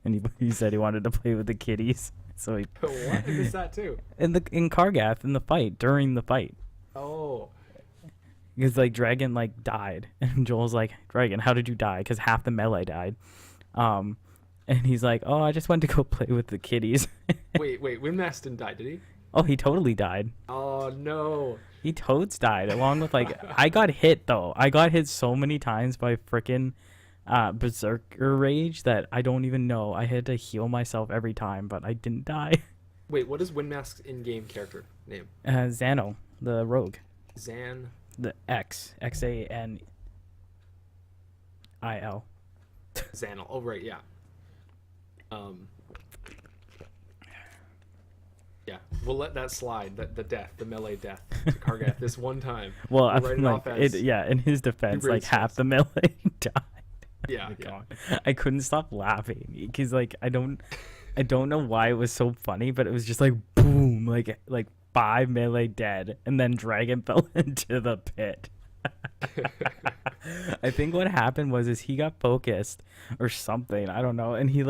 and he said he wanted to play with the kitties. So he What? I missed that too. in Kargath, in the fight, during the fight, Oh, because like Dragon like died, and Joel's like, Dragon, how did you die? Because half the melee died. And he's like, oh, I just went to go play with the kitties. wait, Windmask didn't die, did he? Oh, he totally died. Oh no. He totes died along with like I got hit though. I got hit so many times by frickin' Berserker Rage that I don't even know. I had to heal myself every time, but I didn't die. Wait, what is Windmask's in-game character name? Xano, the rogue. Xan. The Xanil. Xanil. Oh right, yeah. Yeah, we'll let that slide. The melee death to Kargath this one time. Well, We'll I'm write it like, off as yeah. In his defense, like racist. half the melee died. Yeah, Oh my yeah. God. I couldn't stop laughing because like I don't know why it was so funny, but it was just like boom, like 5 melee dead, and then Dragon fell into the pit. I think what happened was he got focused or something. I don't know, and he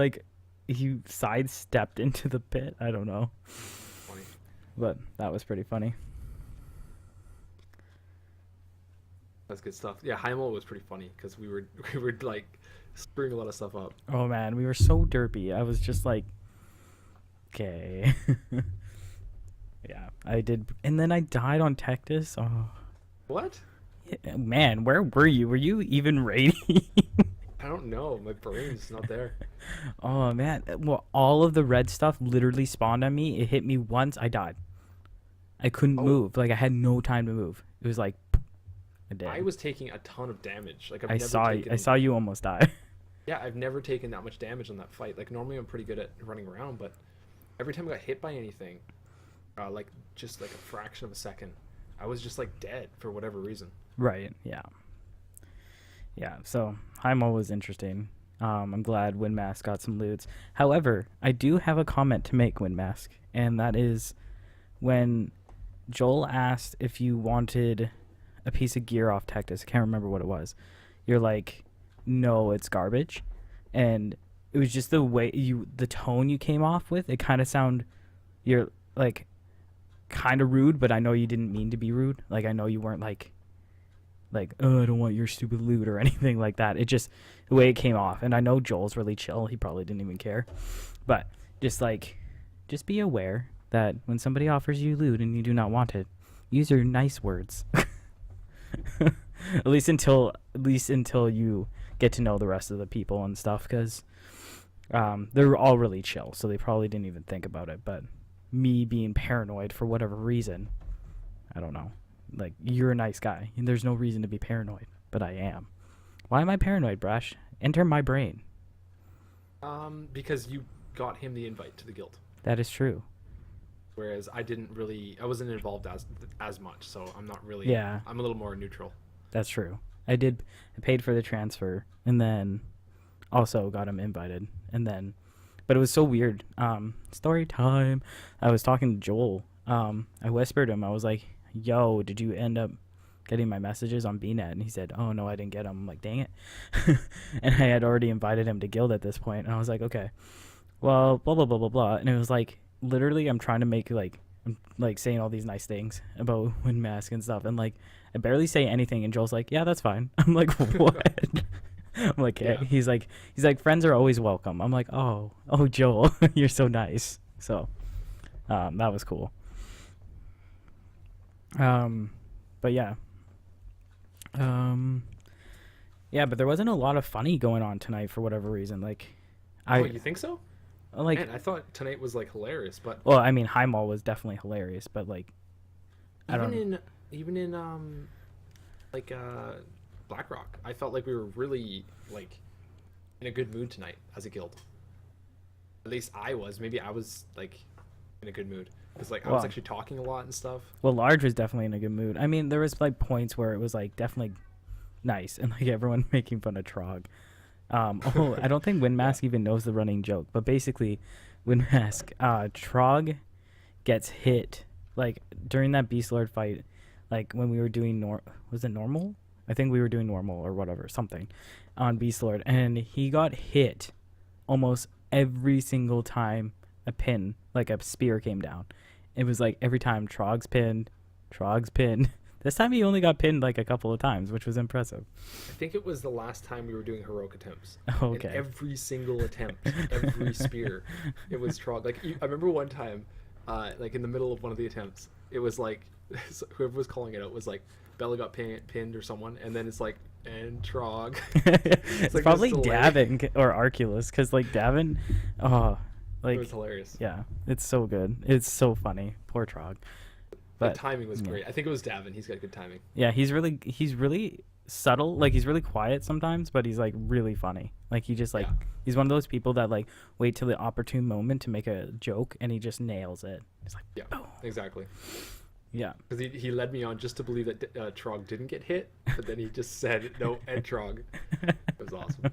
sidestepped into the pit. I don't know, Funny. but that was pretty funny. That's good stuff. Yeah, Heimel was pretty funny because we were like screwing a lot of stuff up. Oh man, we were so derpy. I was just like, okay. Yeah, I did, and then I died on Tectus. Oh. What? Yeah, man, where were you? Were you even raiding? I don't know. My brain's not there. Oh man, well, all of the red stuff literally spawned on me. It hit me once, I died. I couldn't move. Like I had no time to move. It was like I did. I was taking a ton of damage. Like I saw you almost die. Yeah, I've never taken that much damage on that fight. Like normally I'm pretty good at running around, but every time I got hit by anything, like just like a fraction of a second, I was just like dead for whatever reason. Right. Yeah. Yeah. So Heimel was interesting. I'm glad Windmask got some loots. However, I do have a comment to make, Windmask, and that is when Joel asked if you wanted a piece of gear off Tectus. I can't remember what it was. You're like, no, it's garbage, and it was just the way the tone you came off with. It kind of sound, you're like, kind of rude, but I know you didn't mean to be rude. Like I know you weren't like, oh, I don't want your stupid loot or anything like that. It just the way it came off, and I know Joel's really chill. He probably didn't even care, but just be aware that when somebody offers you loot and you do not want it, use your nice words. at least until you get to know the rest of the people and stuff, because they're all really chill, so they probably didn't even think about it. But me being paranoid for whatever reason, I don't know. Like, you're a nice guy, and there's no reason to be paranoid, but I am. Why am I paranoid, Brash? Enter my brain. Because you got him the invite to the guild, That is true. whereas I wasn't involved as much, so I'm not really. Yeah. I'm a little more neutral. That's true. I paid for the transfer, and then also got him invited, and then, but it was so weird. Story time. I was talking to Joel. I whispered him. I was like, yo, did you end up getting my messages on BNet? And he said, oh no, I didn't get them. I'm like, dang it. And I had already invited him to guild at this point, and I was like, okay, well, blah blah blah blah blah. And it was like, literally, I'm trying to make I'm like saying all these nice things about Windmask and stuff, and like I barely say anything, and Joel's like, yeah, that's fine. I'm like, what? I'm like, yeah. He's like friends are always welcome. I'm like, oh Joel, you're so nice. So that was cool. But yeah. Yeah, but there wasn't a lot of funny going on tonight for whatever reason. Like, Oh, you think so? Like, Man, I thought tonight was like hilarious, but well, I mean, Heimall was definitely hilarious, but like, I even don't. in even in like BlackRock, I felt like we were really like in a good mood tonight as a guild. At least I was. Maybe I was like in a good mood because like I was Well, actually talking a lot and stuff. well, Large was definitely in a good mood. I mean, there was like points where it was like definitely nice and like everyone making fun of Trog. Oh, I don't think Yeah. Windmask even knows the running joke, but basically, Windmask, Trog gets hit like during that Beast Lord fight, like when we were doing was it normal? I think we were doing normal or whatever, something on Beast Lord, and he got hit almost every single time a pin, like a spear came down. It was like every time Trog's pinned, Trog's pinned. This time he only got pinned like a couple of times, which was impressive. I think it was the last time we were doing heroic attempts. And Okay. every single attempt, every spear, it was Trog. Like I remember one time, like in the middle of one of the attempts, it was like whoever was calling it out was like Bella got pinned or someone, and then it's like and Trog. It's like probably this delay. Davin or Arculus, because like Davin, oh, It like was hilarious. yeah, it's so good. It's so funny. Poor Trog. The But timing was yeah. great. I think it was Davin. He's got good timing. Yeah, he's really subtle. Like he's really quiet sometimes, but he's like really funny. Like he just like Yeah. he's one of those people that like wait till the opportune moment to make a joke and he just nails it. He's like, Yeah, oh. exactly. Yeah. Because he led me on just to believe that Trog didn't get hit, but then he just said no and Trog. It was awesome.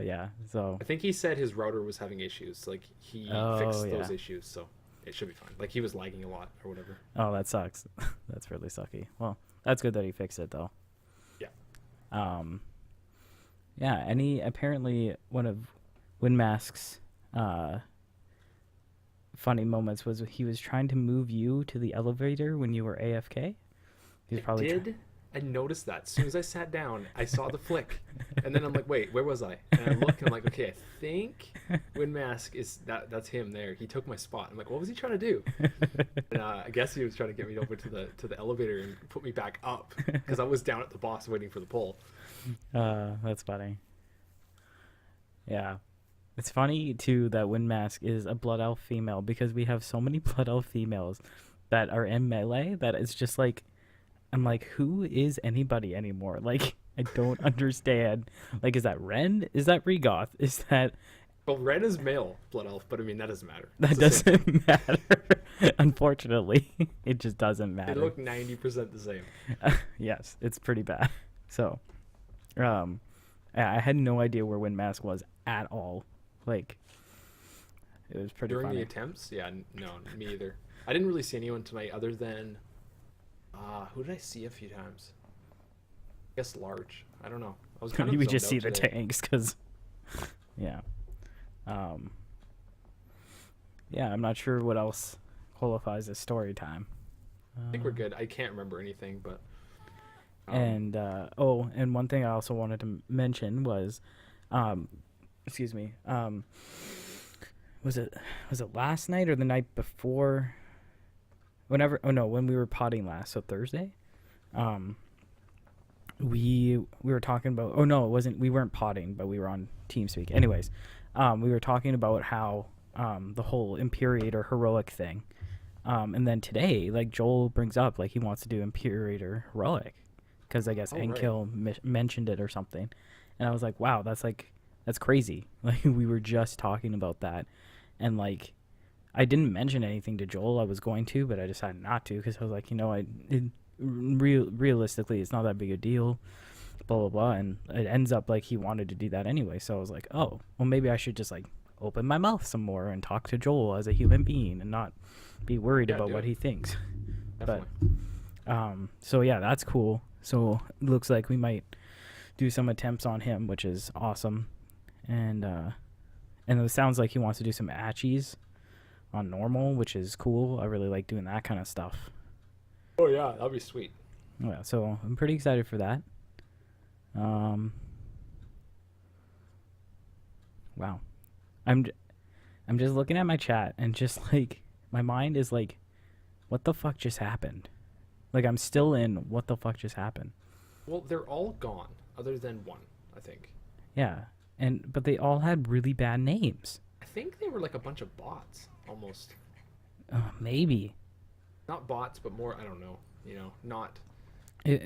Yeah. So I think he said his router was having issues. Like he fixed those yeah. issues, so it should be fine. Like he was lagging a lot or whatever. Oh, that sucks. That's really sucky. Well, that's good that he fixed it though. Yeah. Yeah, apparently one of Windmask's funny moments was he was trying to move you to the elevator when you were AFK. He was I probably did. I noticed that. As soon as I sat down, I saw the flick. And then I'm like, wait, where was I? And I look and I'm like, okay, I think Windmask is that's him there. He took my spot. I'm like, what was he trying to do? And I guess he was trying to get me over to the elevator and put me back up because I was down at the boss waiting for the pull. That's funny. Yeah. It's funny too that Windmask is a Blood Elf female because we have so many Blood Elf females that are in melee that it's just like I'm like, who is anybody anymore? Like, I don't understand. Like, is that Ren? Is that Regoth? Is that Well, Ren is male blood elf, but I mean that doesn't matter. that It's the same thing. doesn't matter? Unfortunately, it just doesn't They matter. look 90% the same. Yes, it's pretty bad. So, I had no idea where Windmask was at all. Like, it was pretty During funny. the attempts, yeah, no, me either. I didn't really see anyone tonight other than who did I see a few times? I guess Large. I don't know. I was kind of We zoned just out see the today. tanks because, yeah. Yeah, I'm not sure what else qualifies as story time. I think we're good. I can't remember anything, but And and one thing I also wanted to mention was, excuse me, was it last night or the night before? When we were potting last, so Thursday, we were talking about. Oh no, it wasn't. We weren't potting, but we were on TeamSpeak. Anyways, we were talking about how the whole Imperator heroic thing, and then today, like Joel brings up, like he wants to do Imperator heroic, because I guess Oh, right. Enkill mentioned it or something, and I was like, wow, that's crazy. Like we were just talking about that, and like I didn't mention anything to Joel. I was going to, but I decided not to because I was like, realistically, it's not that big a deal. Blah blah blah, and it ends up like he wanted to do that anyway. So I was like, oh, well, maybe I should just like open my mouth some more and talk to Joel as a human being and not be worried Yeah, about do what it. he thinks. definitely. So yeah, that's cool. So it looks like we might do some attempts on him, which is awesome. And it sounds like he wants to do some Atchies on normal, which is cool. I really like doing that kind of stuff. Oh yeah, that'd be sweet. Yeah, so I'm pretty excited for that. Wow. I'm just looking at my chat and just like my mind is like, what the fuck just happened? Like I'm still in what the fuck just happened. Well, they're all gone, other than one, I think. Yeah. But they all had really bad names. I think they were like a bunch of bots almost. Maybe. Not bots, but more. I don't know. Not.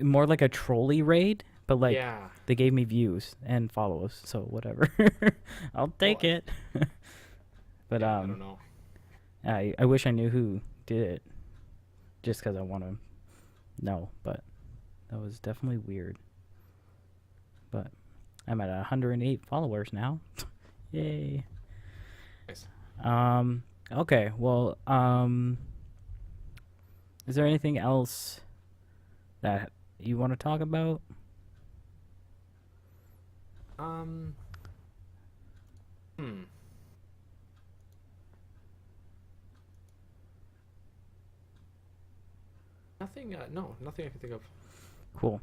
More like a trolley raid, but like Yeah. they gave me views and follows, so whatever. I'll take Well, it. But yeah, I don't know. I wish I knew who did it, just because I want to know. But that was definitely weird. But I'm at 108 followers now. Yay. Nice. Okay. Well. Is there anything else that you want to talk about? Um. Hmm. Nothing. No, nothing I can think of. Cool.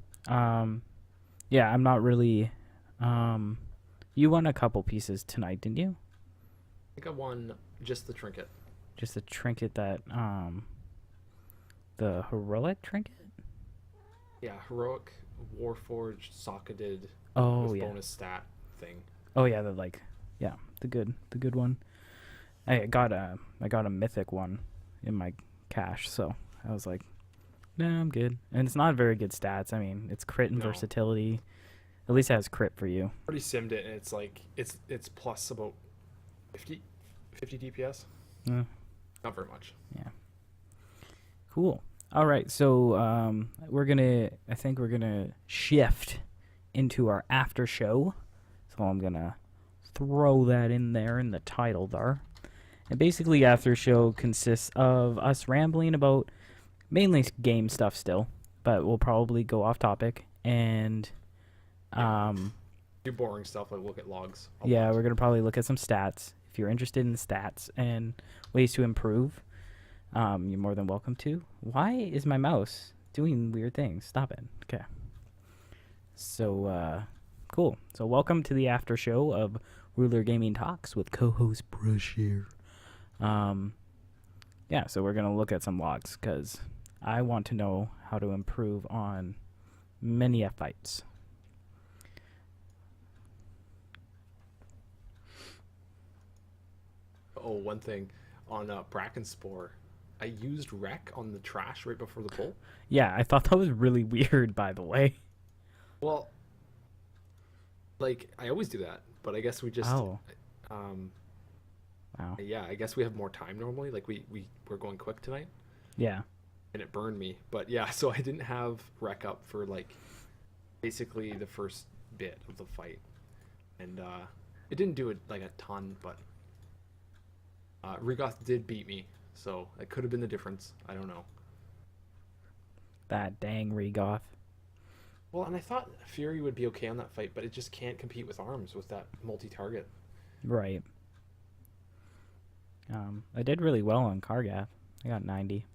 Yeah, I'm not really. You won a couple pieces tonight, didn't you? I think I won just the trinket. Just a trinket that the heroic trinket. Yeah, heroic Warforged socketed Oh with yeah. bonus stat thing. Oh yeah, the good one. I got a mythic one in my cache, so I was like, nah, I'm good. And it's not very good stats. I mean, it's crit and No. versatility. At least it has crit for you. Already simmed it, and it's like it's plus about 50 DPS. Uh, Not very much. yeah. Cool. All right, so I think we're gonna shift into our after show. So I'm gonna throw that in there in the title there. And basically, after show consists of us rambling about mainly game stuff still, but we'll probably go off topic and Do boring stuff like look at logs. yeah, we're gonna probably look at some stats. If you're interested in the stats and ways to improve, you're more than welcome to. Why is my mouse doing weird things? Stop it. Okay. So, cool. So welcome to the after show of Rhuller Gaming Talks with co-host Brush here. Yeah, so we're gonna look at some logs because I want to know how to improve on many fights. Oh, one thing on Bracken Spore, I used wreck on the trash right before the pull. Yeah, I thought that was really weird, by the way. Well, like I always do that, but I guess we just Oh, um wow. yeah, I guess we have more time normally. Like we're going quick tonight, Yeah. and it burned me. But yeah, so I didn't have wreck up for like basically the first bit of the fight, and it didn't do it like a ton, but Rigoth did beat me, so it could have been the difference. I don't know. That dang Regoth. Well, and I thought Fury would be okay on that fight, but it just can't compete with arms with that multi-target. Right. I did really well on Kargath. I got 90.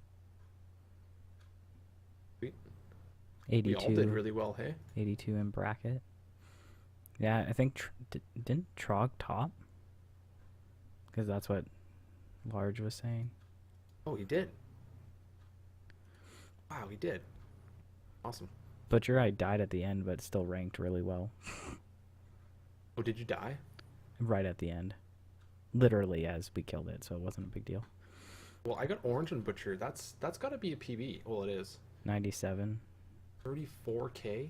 We 82. We all did really well, hey? 82 in bracket. Yeah, I think didn't Trog top? Because that's what Large was saying. Oh, he did. Wow, he did. Awesome. Butcher, I died at the end, but still ranked really well. Oh, did you die? Right at the end. Literally as we killed it, so it wasn't a big deal. Well, I got orange and butcher. That's got to be a PB. Well, it is. 97. 34K?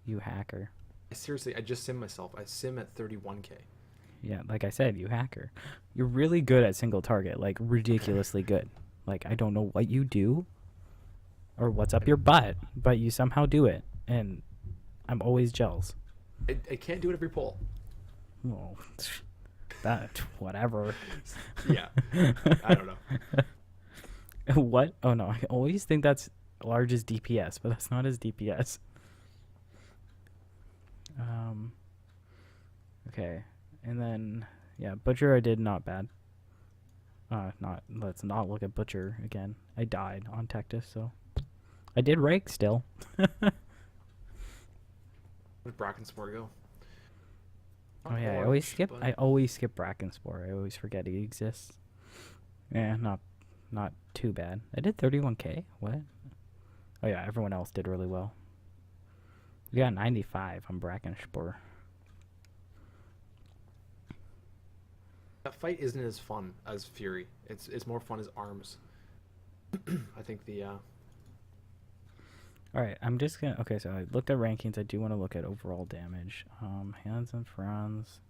You hacker. Seriously, I just sim myself. I sim at 31K. Yeah, like I said, you hacker. You're really good at single target, like ridiculously good. Like I don't know what you do or what's up your butt, but you somehow do it, and I'm always jealous. I can't do it every pull. Well, that whatever. Yeah, I don't know. What? Oh no, I always think that's Large's DPS, but that's not his DPS. Okay, and then yeah, Butcher I did not bad. Let's not look at Butcher again. I died on Tectus, so I did rake still. Where did Brackenspore go? Oh Not yeah, I orange, always skip but Brackenspore. I always forget he exists. Yeah, not too bad. I did 31K. What? Oh yeah, everyone else did really well. We got 95 on Brackenspore. got fight isn't as fun as Fury. It's more fun as arms. I think the All right, I'm just gonna. Okay, so I looked at rankings. I do want to look at overall damage. Hands and fronts.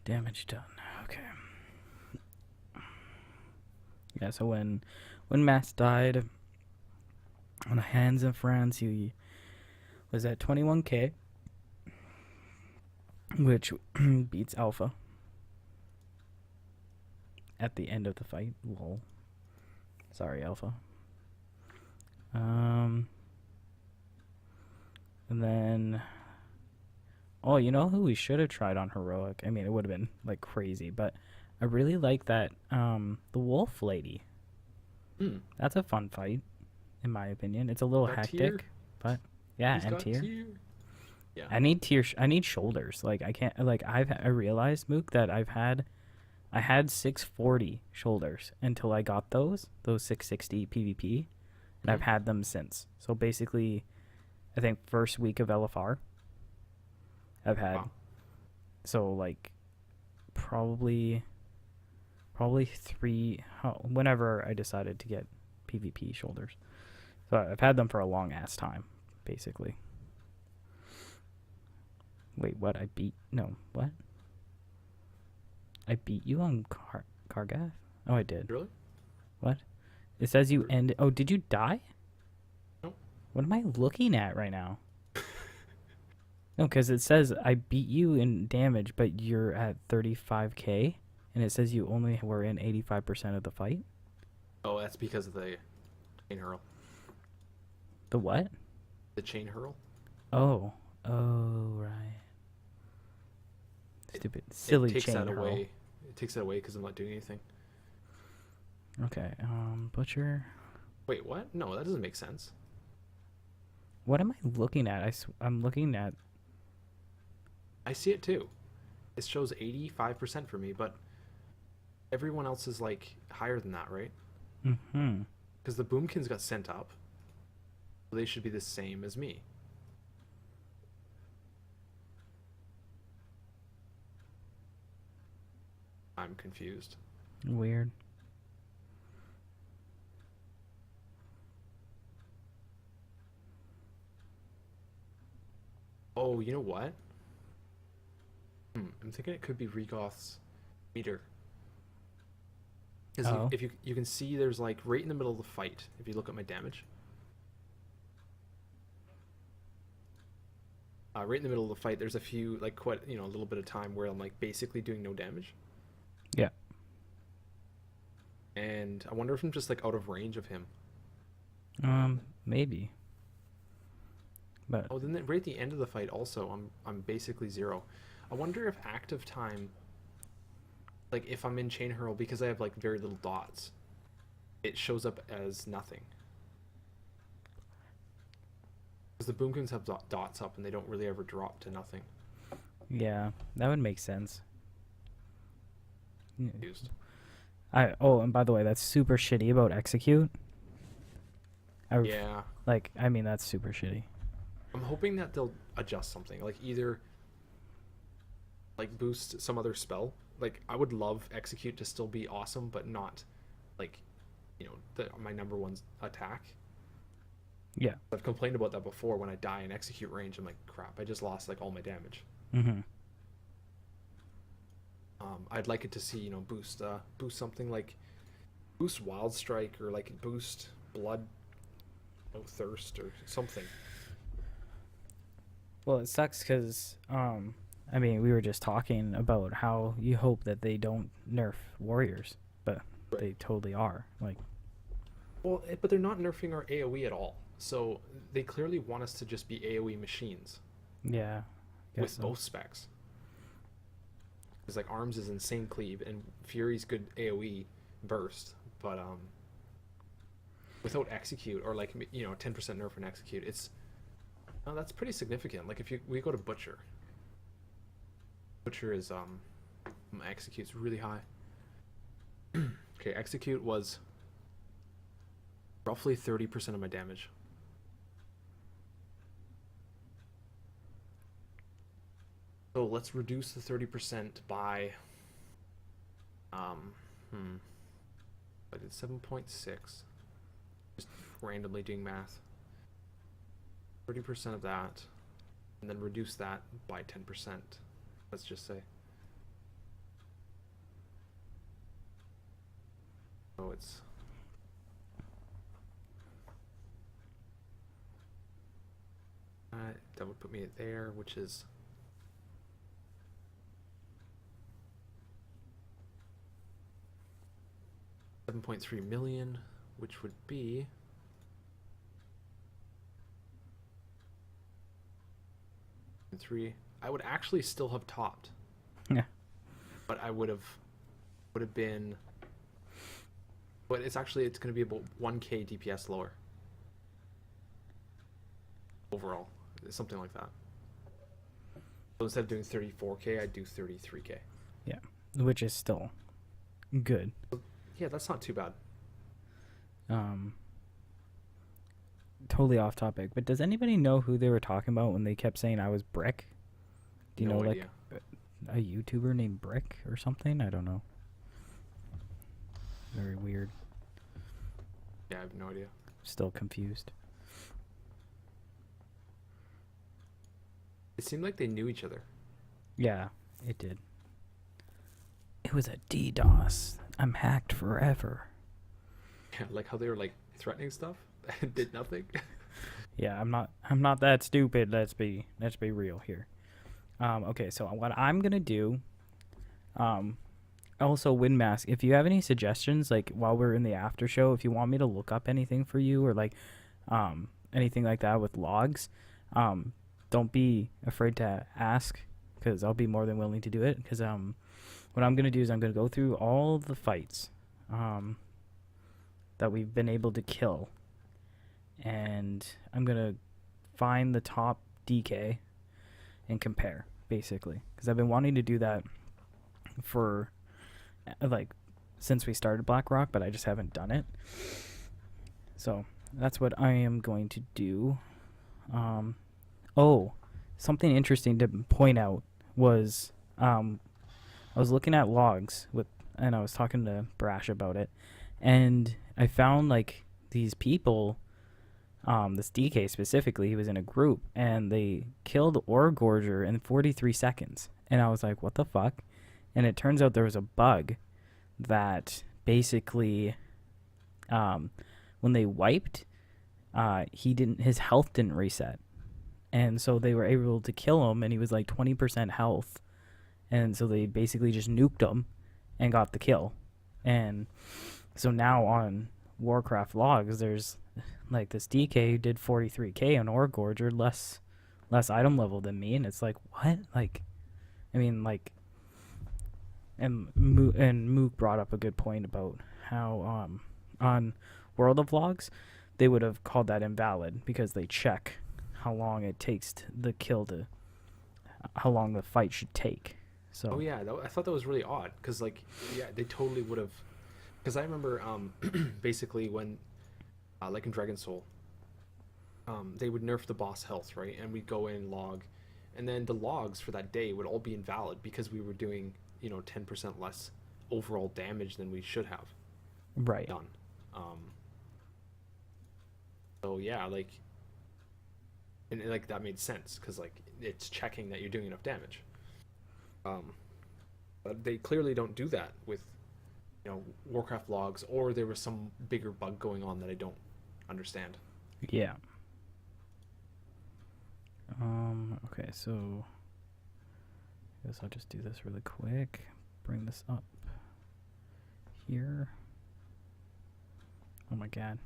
Damage done. Okay. Yeah. So when Mass died on Hands and Fronts, he was at 21k, which beats Alpha at the end of the fight. Lol. Sorry, Alpha. And then, oh, you know who we should have tried on Heroic? I mean, it would have been like crazy, but I really like that the Wolf Lady. That's a fun fight, in my opinion. It's a little hectic, but yeah, and tier. Yeah. I need tier. I need shoulders. Like I can't. Like I realized, Mook, that I had 640 shoulders until I got those 660 PvP, and I've had them since. So basically, I think first week of LFR, I've had. Wow. So like, probably three. Whenever I decided to get PvP shoulders, so I've had them for a long ass time, basically. Wait, what? What? I beat you on Kargath? Oh, I did. Really? What? It says you ended. Oh, did you die? No. What am I looking at right now? No, because it says I beat you in damage, but you're at 35k, and it says you only were in 85% of the fight. Oh, that's because of the chain hurl. The what? The chain hurl. Oh, right. Stupid, silly It takes chain that hurl. away. It takes that away because I'm not doing anything. Okay, Butcher. Wait, what? No, that doesn't make sense. What am I looking at? I'm looking at. I see it too. It shows 85% for me, but everyone else is like higher than that, right? Mm-hmm. Because the Boomkins got sent up. So they should be the same as me. I'm confused. Weird. Oh, you know what? I'm thinking it could be Regoth's meter. Because Oh. if you can see, there's like right in the middle of the fight. If you look at my damage, right in the middle of the fight, there's a few like quite a little bit of time where I'm like basically doing no damage. Yeah. And I wonder if I'm just like out of range of him. Maybe. But Oh, then right at the end of the fight, also, I'm basically zero. I wonder if active time, like if I'm in chain hurl, because I have like very little dots, it shows up as nothing. Because the Boomkins have dots up and they don't really ever drop to nothing. yeah, that would make sense. Used. And by the way, that's super shitty about execute. Yeah. I mean, that's super shitty. I'm hoping that they'll adjust something, like either like boost some other spell. Like I would love execute to still be awesome, but not like my number one attack. Yeah. I've complained about that before. When I die in execute range, I'm like, crap, I just lost like all my damage. Mm-hmm. I'd like it to see boost something like boost wild strike, or like boost blood thirst or something. Well, it sucks because, I mean, we were just talking about how you hope that they don't nerf warriors, but Right. they totally are. Like, Well, but they're not nerfing our AoE at all. So they clearly want us to just be AoE machines yeah. with so. both specs. Because like Arms is insane cleave and Fury's good AoE burst, but without execute, or like 10% nerf in execute, that's pretty significant. Like if we go to Butcher is execute's really high. Okay, execute was roughly 30% of my damage. So let's reduce the 30% by Um, hmm. But it's 7.6. Just randomly doing math. 30% of that, and then reduce that by 10%. Let's just say. So it's that would put me at there, which is 7.3 million, which would be three. I would actually still have topped. Yeah. But I would have been. But it's going to be about 1k DPS lower overall, something like that. So instead of doing 34k, I'd do 33k. Yeah, which is still good. Yeah, that's not too bad. Totally off topic, but does anybody know who they were talking about when they kept saying I was Brick? Do you No know, idea. like, a YouTuber named Brick or something? I don't know. Very weird. Yeah, I have no idea. Still confused. It seemed like they knew each other. Yeah, it did. It was a DDoS. I'm hacked forever. Yeah, like how they were like threatening stuff and did nothing. Yeah, I'm not that stupid. Let's be real here. Okay, so what I'm gonna do, also Windmask, if you have any suggestions, like while we're in the after show, if you want me to look up anything for you or like anything like that with logs, don't be afraid to ask, because I'll be more than willing to do it. Because what I'm gonna do is I'm gonna go through all the fights that we've been able to kill, and I'm gonna find the top DK and compare, basically, because I've been wanting to do that for like since we started BlackRock, but I just haven't done it. So that's what I am going to do. Oh, something interesting to point out was I was looking at logs and I was talking to Brash about it, and I found like these people, this DK specifically, he was in a group and they killed Ore Gorger in 43 seconds, and I was like, what the fuck? And it turns out there was a bug that basically, when they wiped, his health didn't reset, and so they were able to kill him, and he was like 20% health, and so they basically just nuked him and got the kill. And so now on Warcraft logs, there's like this DK who did 43k on Ore Gorger, less item level than me, and it's like, what? Like, I mean, like, and Mook brought up a good point about how on World of Logs they would have called that invalid because they check how long it takes the kill to how long the fight should take. So Oh yeah, I thought that was really odd because like yeah, they totally would have. Because I remember basically when like in Dragon Soul, they would nerf the boss health, right? And we'd go in and log, and then the logs for that day would all be invalid because we were doing 10% less overall damage than we should have right. done. So yeah, like, and like that made sense because like it's checking that you're doing enough damage. But they clearly don't do that with Warcraft logs, or there was some bigger bug going on that I don't understand. Yeah. Okay, so I guess I'll just do this really quick. Bring this up here. Oh my god.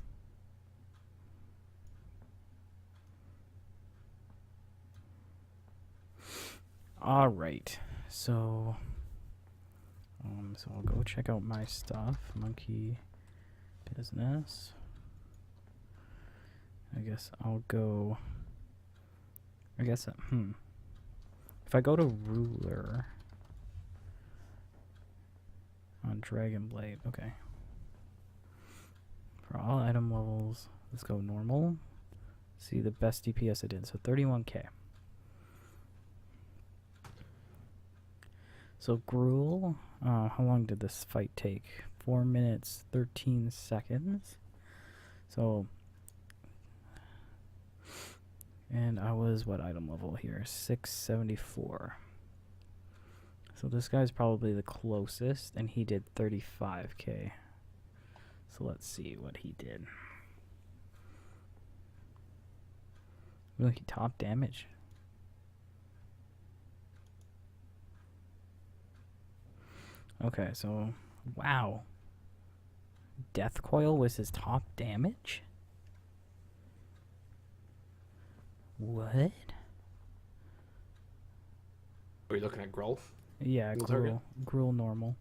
All right. So I'll go check out my stuff. Monkey business. I guess I'll go. If I go to Rhuller on Dragon Blade, okay. For all item levels, let's go normal. See the best DPS I did, so 31k. So Gruel, how long did this fight take? 4 minutes, 13 seconds. So, and I was, what item level here? 674. So this guy's probably the closest, and he did 35k. So let's see what he did. Really, he top damage. Okay, so, wow. Death Coil was his top damage? What? Are you looking at Gruul? Yeah, Gruul target? Gruel normal.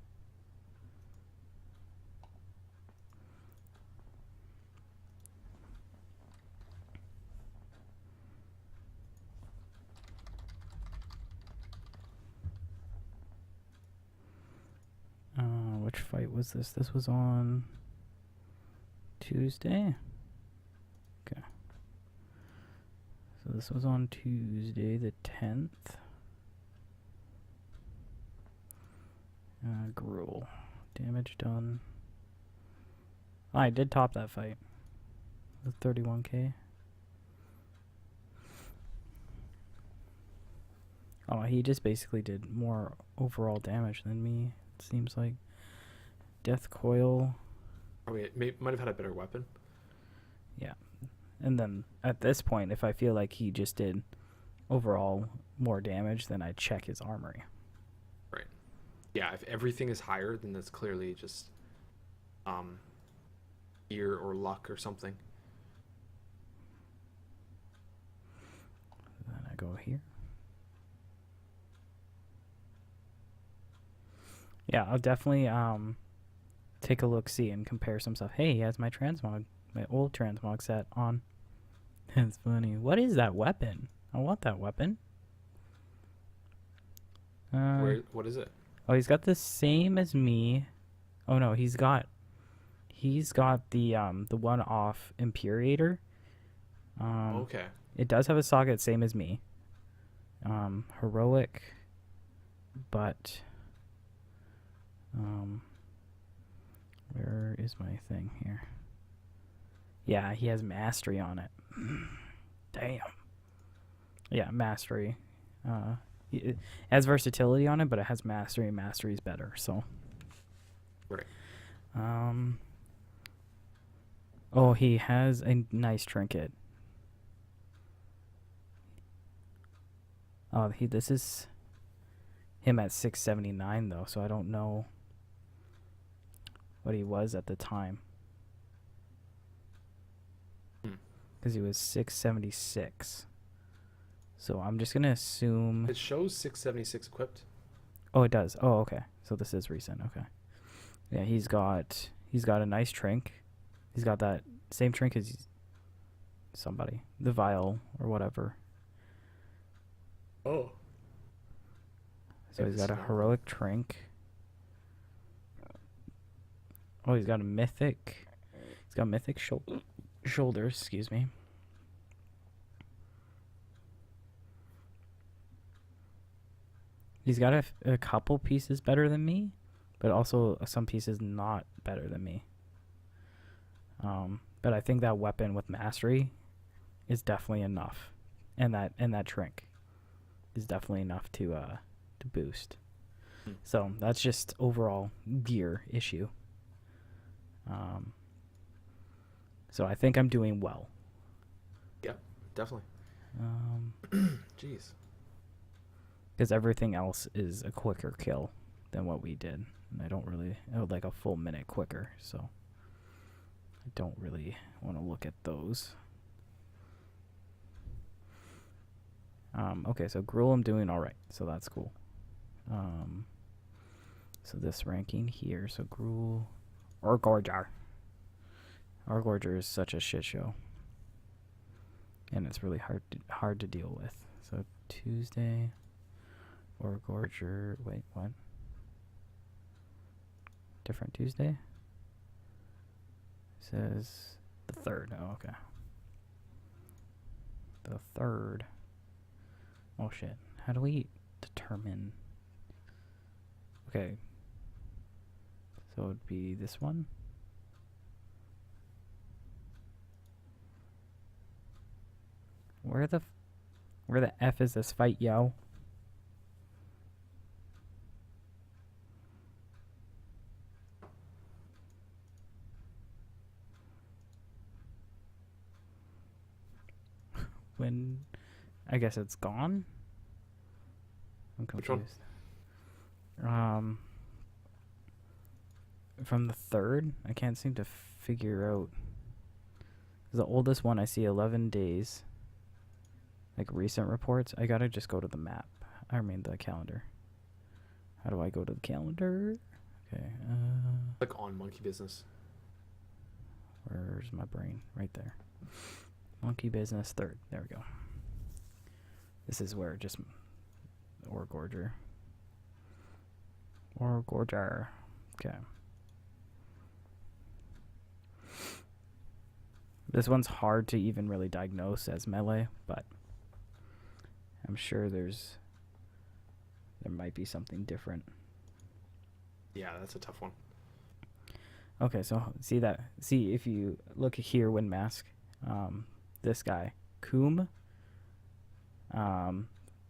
Which fight was this? This was on Tuesday? Okay. So this was on Tuesday the 10th. Gruel. Damage done. Oh, I did top that fight. With 31k. Oh, he just basically did more overall damage than me, it seems like. Death Coil. Oh, might have had a better weapon. Yeah. And then at this point, if I feel like he just did overall more damage, then I check his armory. Right. Yeah, if everything is higher, then that's clearly just gear or luck or something. Then I go here. Yeah, I'll definitely take a look-see and compare some stuff. Hey, he has my transmog, my old transmog set on. That's funny. What is that weapon? I want that weapon. What is it? Oh, he's got the same as me. Oh no, he's got the one off Imperator. Okay. It does have a socket same as me. Heroic, but where is my thing here? Yeah, he has mastery on it. Damn. Yeah, mastery. It has versatility on it, but it has mastery, and mastery is better. So. Right. Oh, he has a nice trinket. Oh, this is him at 679 though, so I don't know what he was at the time. Because he was 676. So I'm just gonna assume It shows 676 equipped. Oh, it does. Oh, okay. So this is recent. Okay. Yeah, he's got a nice trink. He's got that same trink as somebody, the vial or whatever. Oh. So he's got a heroic trink. Oh, he's got a mythic. He's got mythic shoulders. Excuse me. He's got a couple pieces better than me, but also some pieces not better than me. But I think that weapon with mastery is definitely enough, and that trink is definitely enough to boost. So that's just overall gear issue. So I think I'm doing well. Yeah, definitely. Jeez. Because everything else is a quicker kill than what we did. And I would like a full minute quicker, so I don't really want to look at those. Okay, so Gruel I'm doing alright, so that's cool. So this ranking here, so Gruel or Gorger. Our Gorger is such a shit show. And it's really hard to deal with. So Tuesday or Gorger, wait, what? Different Tuesday? It says the 3rd. Oh, okay. The 3rd. Oh shit. How do we determine Okay. So it'd be this one. Where the F is this fight, yo? When I guess it's gone. I'm Which one? confused. From the 3rd, I can't seem to figure out. The oldest one I see 11 days. Like recent reports. I gotta just go to the map. I mean the calendar. How do I go to the calendar? Okay. Click on monkey business. Where's my brain? Right there. Monkey business 3rd. There we go. This is where just Ore Gorger. Ore Gorger. Okay. This one's hard to even really diagnose as melee, but I'm sure there might be something different. Yeah, that's a tough one. Okay, so see if you look here, Wind Mask, this guy, Coom,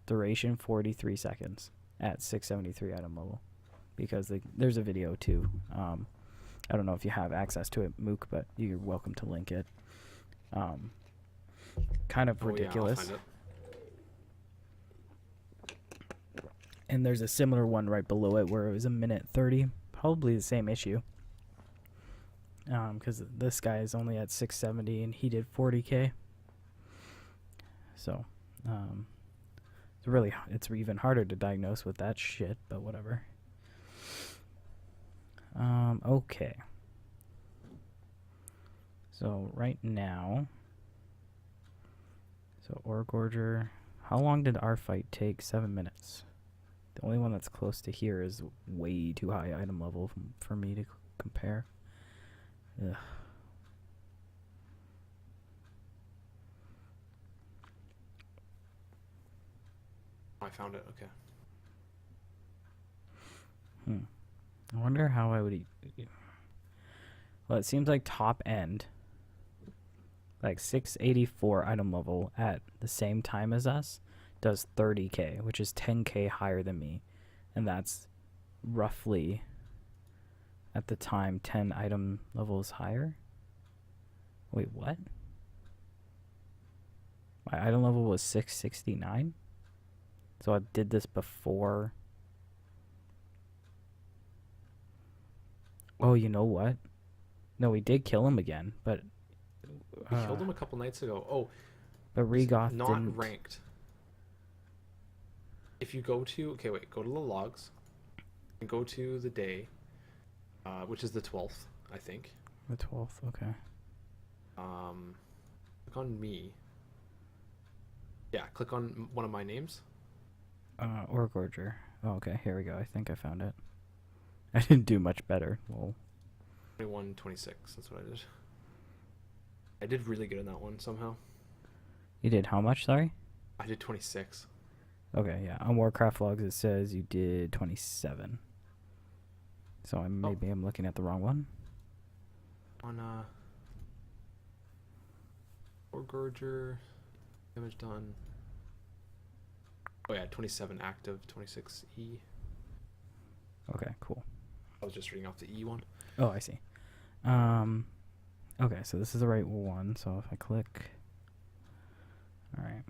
duration 43 seconds at 673 item level, because there's a video too. I don't know if you have access to it, Mook, but you're welcome to link it. Kind of ridiculous. Yeah, I'll find it. And there's a similar one right below it where it was 1:30, probably the same issue. Because this guy is only at 670 and he did 40k. So, it's even harder to diagnose with that shit, but whatever. Okay. So right now, Ore Gorger, how long did our fight take? 7 minutes. The only one that's close to here is way too high item level for me to compare. Ugh. I found it. Okay. I wonder how I would. Well, it seems like top end, like 684 item level at the same time as us, does 30k, which is 10k higher than me, and that's roughly at the time 10 item levels higher. Wait, what? My item level was 669, so I did this before. Oh, you know what? No, we did kill him again, but We killed him a couple nights ago. Oh, but Regoth not didn't. ranked. If you go to go to the logs, and go to the day, which is the 12th, I think. The 12th, okay. Click on me. Yeah, click on one of my names. Ore Gorger. Oh, okay, here we go. I think I found it. I didn't do much better. Well, 21-26. That's what I did. I did really good in that one somehow. you did how much, sorry? I did 26. Okay, yeah. On Warcraft logs it says you did 27. So maybe I'm looking at the wrong one. On Ore Gorger, damage done. Oh yeah, 27 active, 26 E. Okay, cool. I was just reading off the E one. Oh, I see. Okay, so this is the right one. So if I click, all right.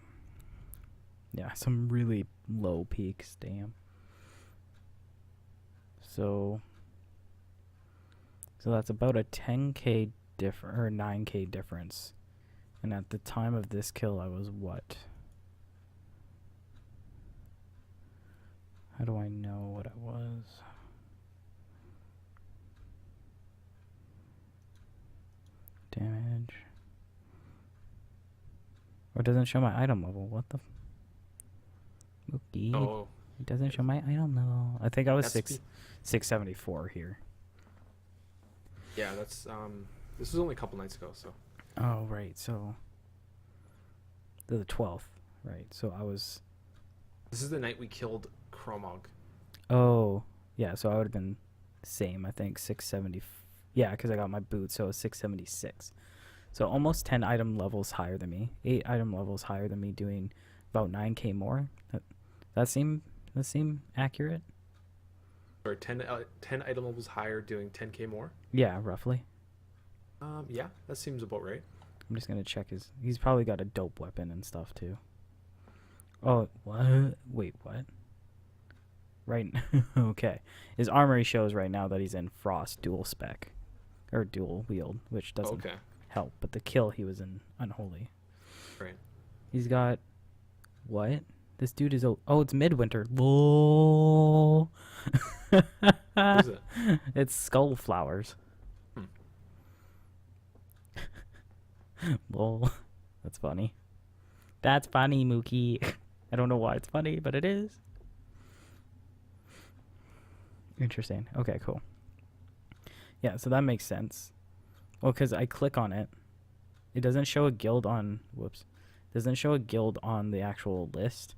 Yeah, some really low peaks. Damn. So that's about a 10k or 9k difference. And at the time of this kill, I was what? How do I know what it was? Damage. Or it doesn't show my item level. What the? Mookie. Oh, It doesn't show my item level. I think I was That's 674 here. yeah, that's this was only a couple nights ago, so. Oh, right. So the 12th, right? So I was. This is the night we killed Kromog. Oh, Yeah, so I would have been same, I think, 670. Yeah, because I got my boots, so it was 676. So almost 10 item levels higher than me. 8 item levels higher than me, doing about 9k more. That seem accurate? Or 10 item levels higher, doing 10k more. Yeah, roughly. Yeah, that seems about right. I'm just gonna check his. He's probably got a dope weapon and stuff too. Oh, what? Wait, what? Right. Okay. His armory shows right now that he's in Frost dual spec, or dual wield, which doesn't Okay. help. But the kill he was in Unholy. Right. He's got what? This dude is oh, it's Midwinter. Lol. What is it? It's skull flowers. Lol. That's funny. That's funny, Mookie. I don't know why it's funny, but it is. Interesting. Okay, cool. Yeah, so that makes sense. Well, because I click on it, it doesn't show a guild on. Whoops, doesn't show a guild on the actual list.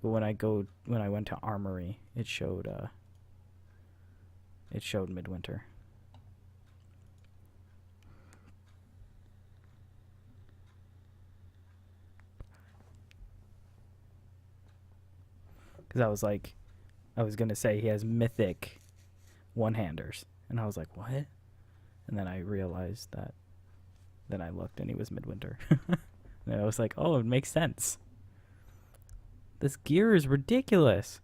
But when I went to Armory, it showed Midwinter. Because I was gonna say he has mythic one-handers, and I was like, what? And then I realized that. Then I looked, and he was Midwinter. And I was like, oh, it makes sense. This gear is ridiculous.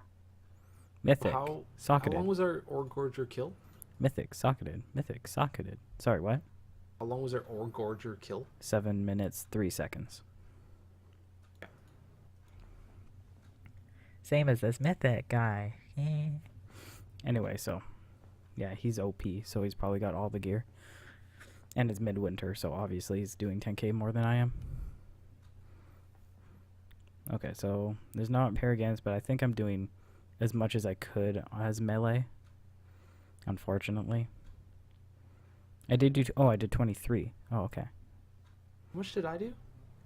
Mythic. How Socketed. long was our Ore Gorger kill? Mythic. Socketed. Mythic. Socketed. Sorry, what? How long was our Ore Gorger kill? 7 minutes, 3 seconds. Same as this mythic guy. Anyway, so yeah, he's OP, so he's probably got all the gear. And it's Midwinter, so obviously he's doing 10k more than I am. Okay, so there's not Paragames, but I think I'm doing as much as I could as melee. Unfortunately. I did 23. Oh, okay. How much did I do?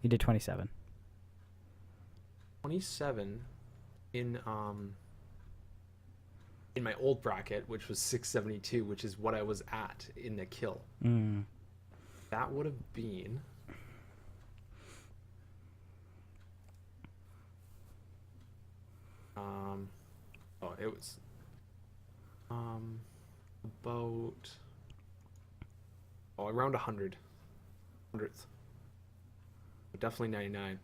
You did 27. 27 in my old bracket, which was 672, which is what I was at in the kill. That would have been it was about around 100 hundredth, but definitely 99.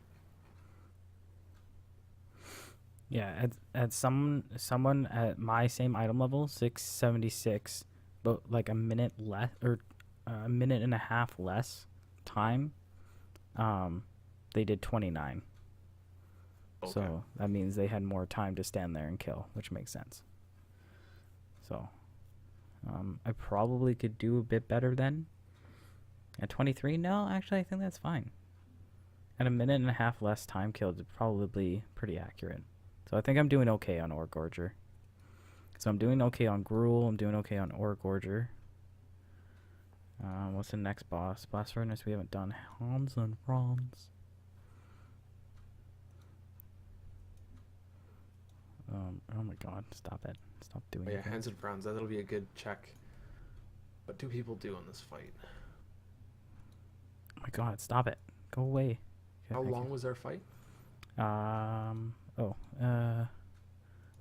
Yeah, at someone at my same item level, 676, but like a minute less or a minute and a half less time, they did 29. Okay. So that means they had more time to stand there and kill, which makes sense. So I probably could do a bit better then. At 23, no, actually I think that's fine. At a minute and a half less time killed, it's probably pretty accurate. So I think I'm doing okay on Ore Gorger. So I'm doing okay on Gruul. I'm doing okay on Ore Gorger. What's the next boss? Blast Furnace we haven't done. Hans and Franz. Oh my god, stop it. Stop doing it. Yeah, Hans and Franz, that'll be a good check. What do people do in this fight? Oh my god, stop it. Go away. Okay, How long was our fight? Well,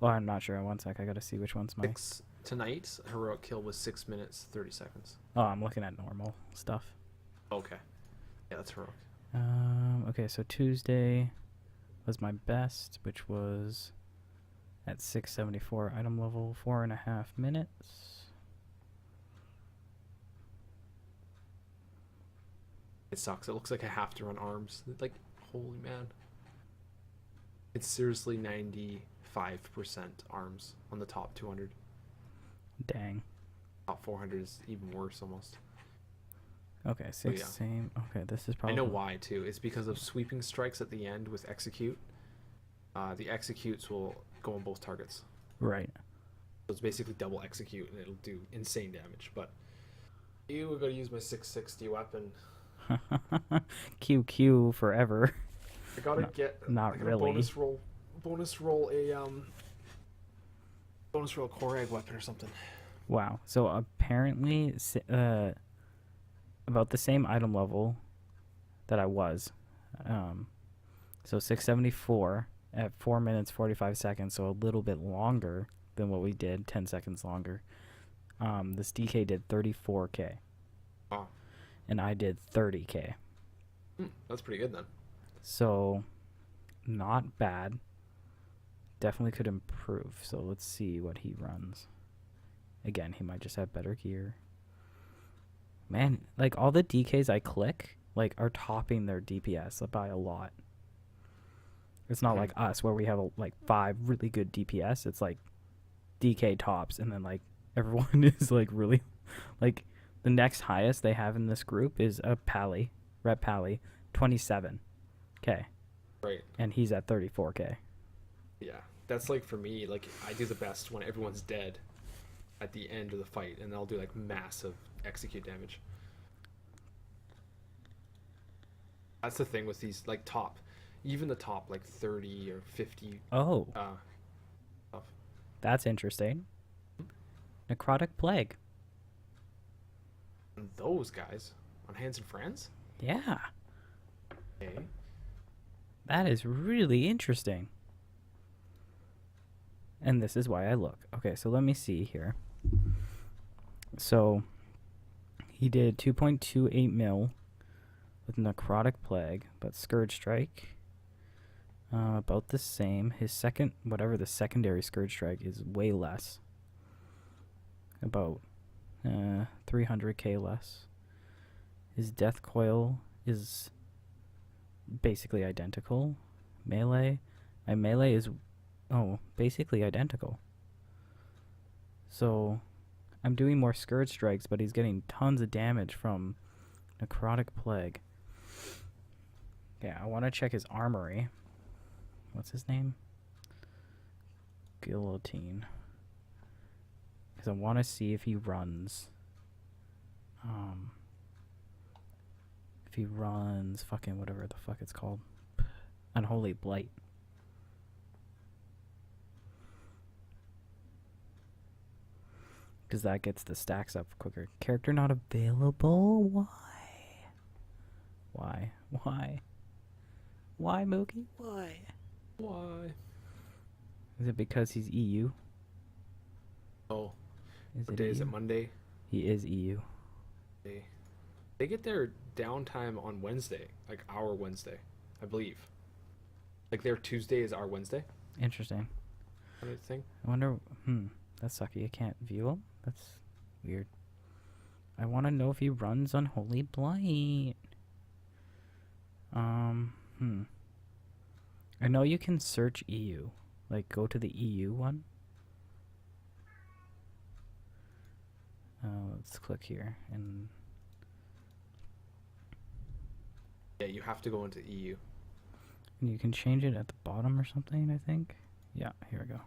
I'm not sure. One sec, I gotta see which one's my... Tonight's heroic kill was 6 minutes, 30 seconds. Oh, I'm looking at normal stuff. Okay. Yeah, that's heroic. Okay, so Tuesday was my best, which was at 674 item level, 4.5 minutes. It sucks. It looks like I have to run arms. Like, holy man. It's seriously 95% arms on the top 200. Dang. Top 400 is even worse almost. Okay, same. Okay, this is probably... I know why, too. It's because of sweeping strikes at the end with execute. The executes will go on both targets. Right. So it's basically double execute, and it'll do insane damage. But we're going to use my 660 weapon. QQ forever. I gotta get not I gotta really. bonus roll a Bonus roll core egg weapon or something. Wow. So apparently, about the same item level that I was. So 674 at 4 minutes 45 seconds, so a little bit longer than what we did, 10 seconds longer. This DK did 34k, Oh, and I did 30k. that's pretty good then. So not bad. Definitely could improve. So let's see what he runs. Again, he might just have better gear. Man, like all the DKs I click, like are topping their DPS by a lot. It's not like us where we have like 5 really good DPS. It's like DK tops, and then like everyone is like really, like the next highest they have in this group is a Pally, Rep Pally, 27k, Right. and he's at 34k. Yeah. That's like for me, like I do the best when everyone's dead at the end of the fight, and I'll do like massive execute damage. That's the thing with these like top, even the top like 30 or 50 Oh, stuff. that's interesting. Necrotic Plague. And those guys on Hands and Friends? Yeah, Okay. that is really interesting. And this is why I look. Okay, so let me see here. So he did 2.28 mil with Necrotic Plague, but Scourge Strike, about the same. His second, whatever the secondary Scourge Strike is, way less. About 300k less. His Death Coil is basically identical. Melee, my melee is basically identical. So I'm doing more Scourge Strikes, but he's getting tons of damage from Necrotic Plague. Yeah, I want to check his armory. What's his name? Guillotine. Because I want to see if he runs. If he runs fucking whatever the fuck it's called. Unholy Blight. Because that gets the stacks up quicker. Character not available? Why? Why? Why? Why, Mookie? Why? Why? Is it because he's EU? Oh, Is what it day is EU? it? Monday? He is EU. They get their downtime on Wednesday, like our Wednesday, I believe. Like their Tuesday is our Wednesday, Interesting. kind of thing. I wonder. That's sucky. I can't view him. That's weird. I want to know if he runs Unholy Blight. I know you can search EU. Like, go to the EU one. Let's click here. And Yeah, you have to go into EU. you can change it at the bottom or something, I think. Yeah, here we go.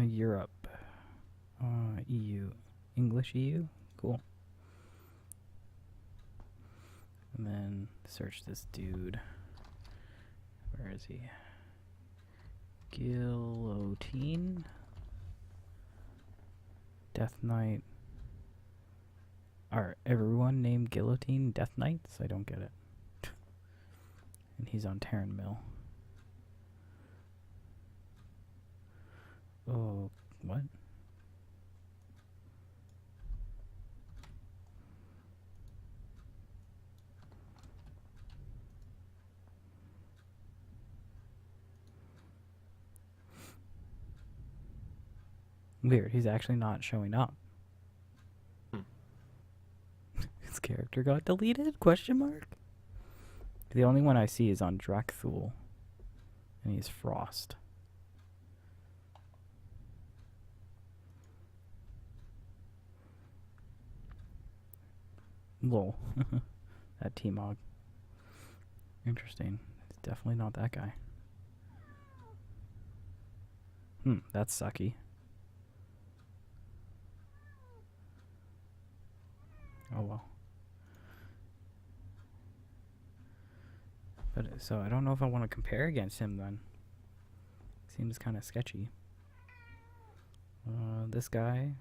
Europe. EU. English EU? Cool. And then search this dude. Where is he? Guillotine. Death Knight. Are everyone named Guillotine Death Knights? I don't get it. And he's on Terran Mill. Oh, what? Weird, he's actually not showing up. His character got deleted? Question mark? The only one I see is on Drakthul. And he's Frost. Lol. That T-Mog. Interesting. It's definitely not that guy. That's sucky. Oh well. But so I don't know if I want to compare against him then. Seems kind of sketchy. This guy.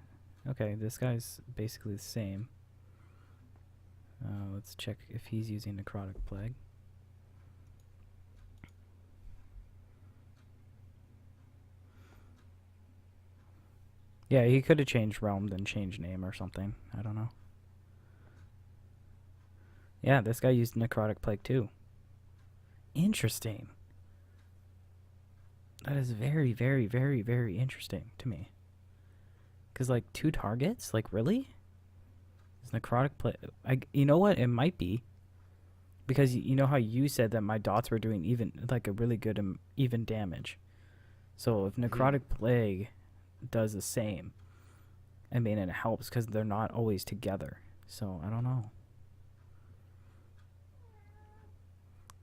Okay, this guy's basically the same. Let's check if he's using Necrotic Plague. Yeah, he could have changed realm, then changed name or something. I don't know. Yeah, this guy used Necrotic Plague too. Interesting. That is very, very, very, very interesting to me. Because, like, 2 targets? Like, really? Is Necrotic Plague... you know what? It might be. Because you know how you said that my dots were doing even, like, a really good even damage. So if Necrotic Plague does the same, I mean, it helps because they're not always together. So, I don't know.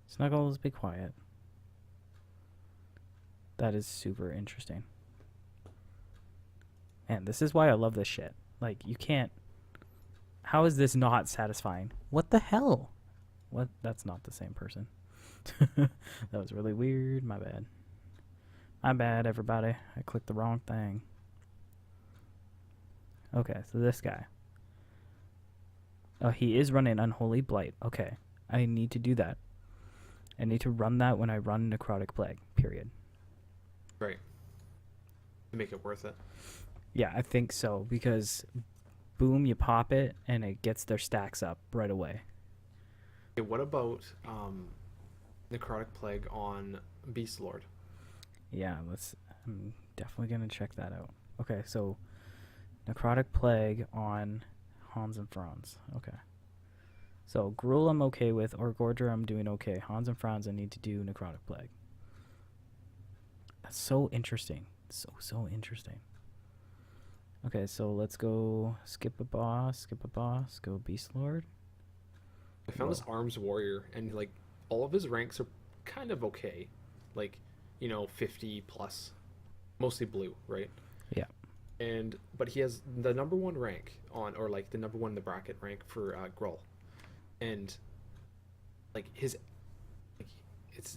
Snuggles, be quiet. That is super interesting. And this is why I love this shit. Like, you can't... How is this not satisfying? What the hell? What? That's not the same person. That was really weird. My bad. My bad, everybody. I clicked the wrong thing. Okay, so this guy. Oh, he is running Unholy Blight. Okay, I need to do that. I need to run that when I run Necrotic Plague, period. Right. To make it worth it. Yeah, I think so, because boom, you pop it, and it gets their stacks up right away. Okay, what about Necrotic Plague on Beast Lord? Yeah, I'm definitely going to check that out. Okay, so Necrotic Plague on Hans and Franz. Okay. So Gruul I'm okay with, or Gordra I'm doing okay. Hans and Franz I need to do Necrotic Plague. That's so interesting. So interesting. Okay, so let's go skip a boss, go Beast Lord. I found this Arms Warrior, and like all of his ranks are kind of okay. Like, 50 plus. Mostly blue, right? Yeah. But he has the number 1 rank on, or like the number 1 in the bracket rank for Gruul. And like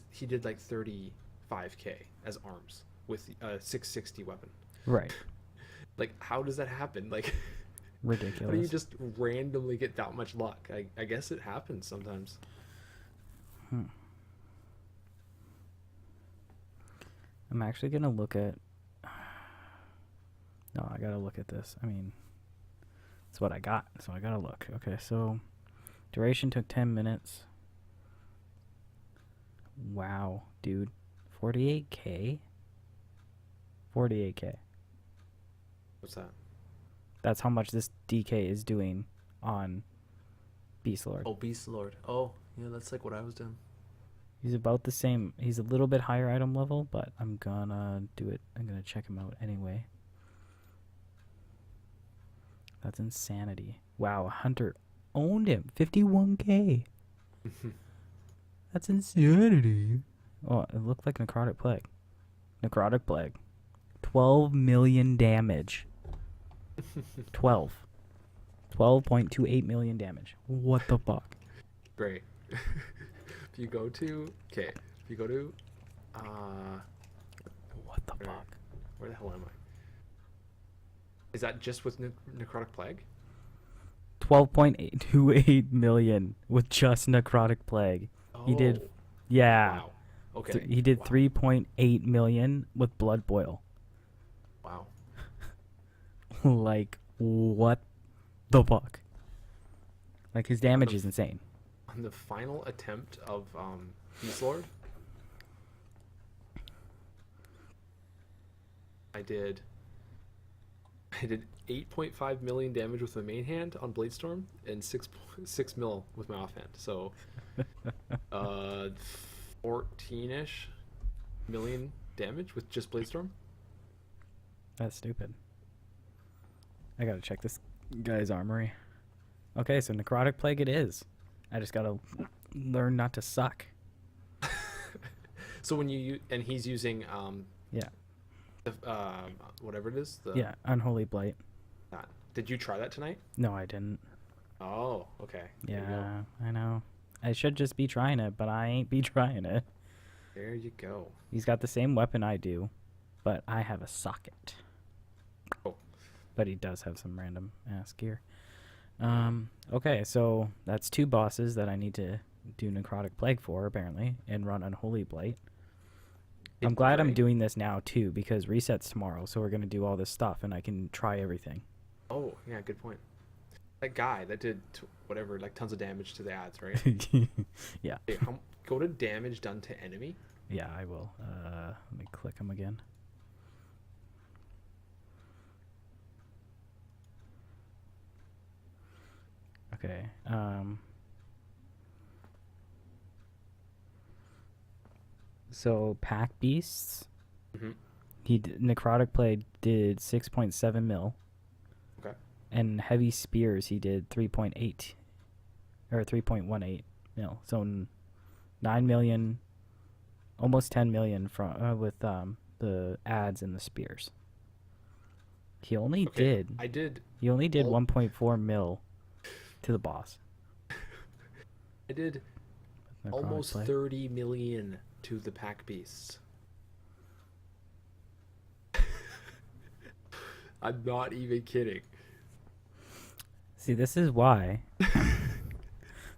he did like 35k as arms with a 660 weapon. Right. Like, how does that happen? Like, ridiculous. how do you just randomly get that much luck? I guess it happens sometimes. I'm actually gonna look at... No, I gotta look at this. I mean, it's what I got, so I gotta look. Okay, so duration took 10 minutes. Wow, dude. 48k? 48k. What's that? That's how much this DK is doing on Beast Lord. Oh, Beast Lord. Oh, yeah, that's like what I was doing. He's about the same. He's a little bit higher item level, but I'm gonna do it. I'm gonna check him out anyway. That's insanity. Wow, Hunter owned him. 51k. That's insanity. Oh, it looked like Necrotic Plague. Necrotic Plague. 12 million damage. 12.28 million damage. What the fuck? Great. If you go to What the fuck? Where the hell am I? Is that just with Necrotic Plague? 12.28 million with just Necrotic Plague. Oh, He did, yeah. Wow. Okay. He did Wow. 3.8 million with Blood Boil. Wow. Like, what the fuck? Like, his damage is insane. On the final attempt of Beast Lord, I did 8.5 million damage with my main hand on Bladestorm and 6 mil with my offhand. So 14-ish million damage with just Bladestorm. That's stupid. I gotta check this guy's armory. Okay, so Necrotic Plague it is. I just gotta learn not to suck. So when and he's using Yeah. the, whatever it is, Yeah, Unholy Blight. Did you try that tonight? No, I didn't. Oh, okay. There you go. Yeah, I know. I should just be trying it, but I ain't be trying it. There you go. He's got the same weapon I do, but I have a socket. but he does have some random ass gear. Okay, so that's 2 bosses that I need to do Necrotic Plague for, apparently, and run Unholy Blight. I'm glad I'm doing this now, too, because reset's tomorrow, so we're going to do all this stuff, and I can try everything. Oh, yeah, good point. That guy that did whatever, like tons of damage to the ads, right? Yeah. Hey, go to damage done to enemy. Yeah, I will. Let me click him again. Okay. So pack beasts. Mm-hmm. Necrotic Plague did 6.7 mil. Okay. And heavy spears he did 3.8 or 3.18 mil. So 9 million, almost 10 million from with the ads and the spears. He only did. He only did 1.4 mil to the boss. I did almost 30 million to the pack beasts. I'm not even kidding. See, this is why.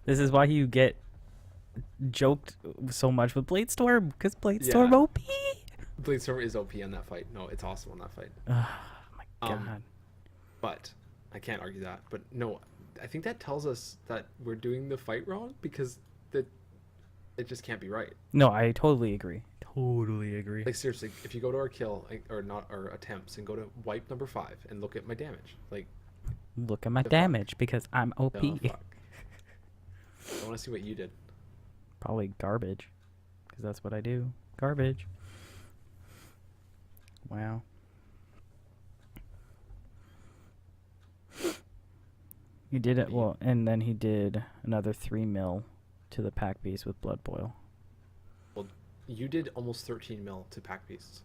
This is why you get joked so much with Bladestorm, because Bladestorm OP. Bladestorm is OP on that fight. No, it's awesome on that fight. Oh my god. But I can't argue that. But no, I think that tells us that we're doing the fight wrong, because it just can't be right. No, I totally agree. Like seriously, if you go to our kill or not our attempts and go to wipe number 5 and look at my damage, like look at my damage because I'm OP. I want to see what you did. Probably garbage, because that's what I do. Garbage. Wow. You did it well, and then he did another 3 mil to the pack beast with Blood Boil. Well, you did almost 13 mil to pack beasts.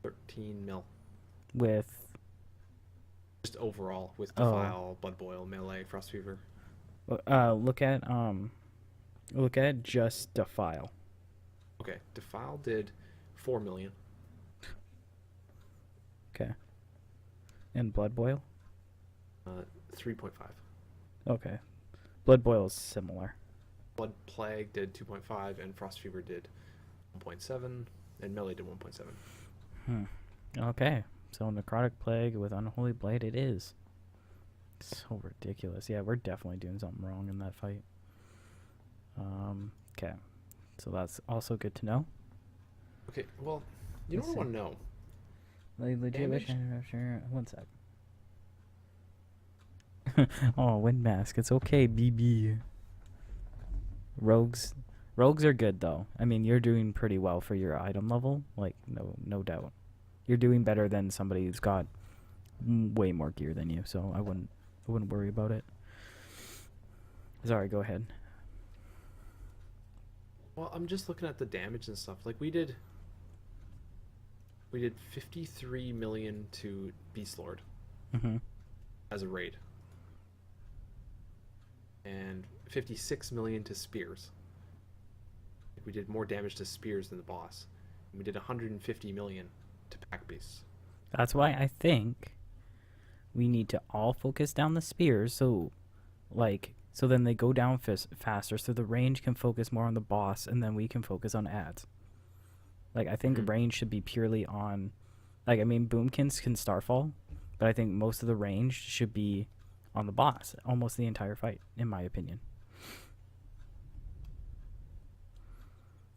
13 mil. With just overall with Defile, Blood Boil, Melee, Frost Fever. Look at just Defile. Okay, Defile did 4 million. Okay. And Blood Boil? 3.5. Okay. Blood Boil is similar. Blood Plague did 2.5, and Frost Fever did 1.7, and Melee did 1.7. Okay. So Necrotic Plague with Unholy Blade it is. So ridiculous. Yeah, we're definitely doing something wrong in that fight. Okay. So that's also good to know. Okay, well, you know what I want to know? One sec. Oh, Wind Mask. It's okay, BB. Rogues are good though. I mean, you're doing pretty well for your item level. Like, no doubt. You're doing better than somebody who's got way more gear than you. So I wouldn't worry about it. Sorry, go ahead. Well, I'm just looking at the damage and stuff. Like we did 53 million to Beast Lord as a raid, and 56 million to Spears. We did more damage to Spears than the boss. And we did 150 million to Pack Beasts. That's why I think we need to all focus down the Spears, so then they go down faster, so the range can focus more on the boss, and then we can focus on ads. Like, I think range should be purely on, like, I mean, Boomkins can Starfall, but I think most of the range should be on the boss, almost the entire fight, in my opinion.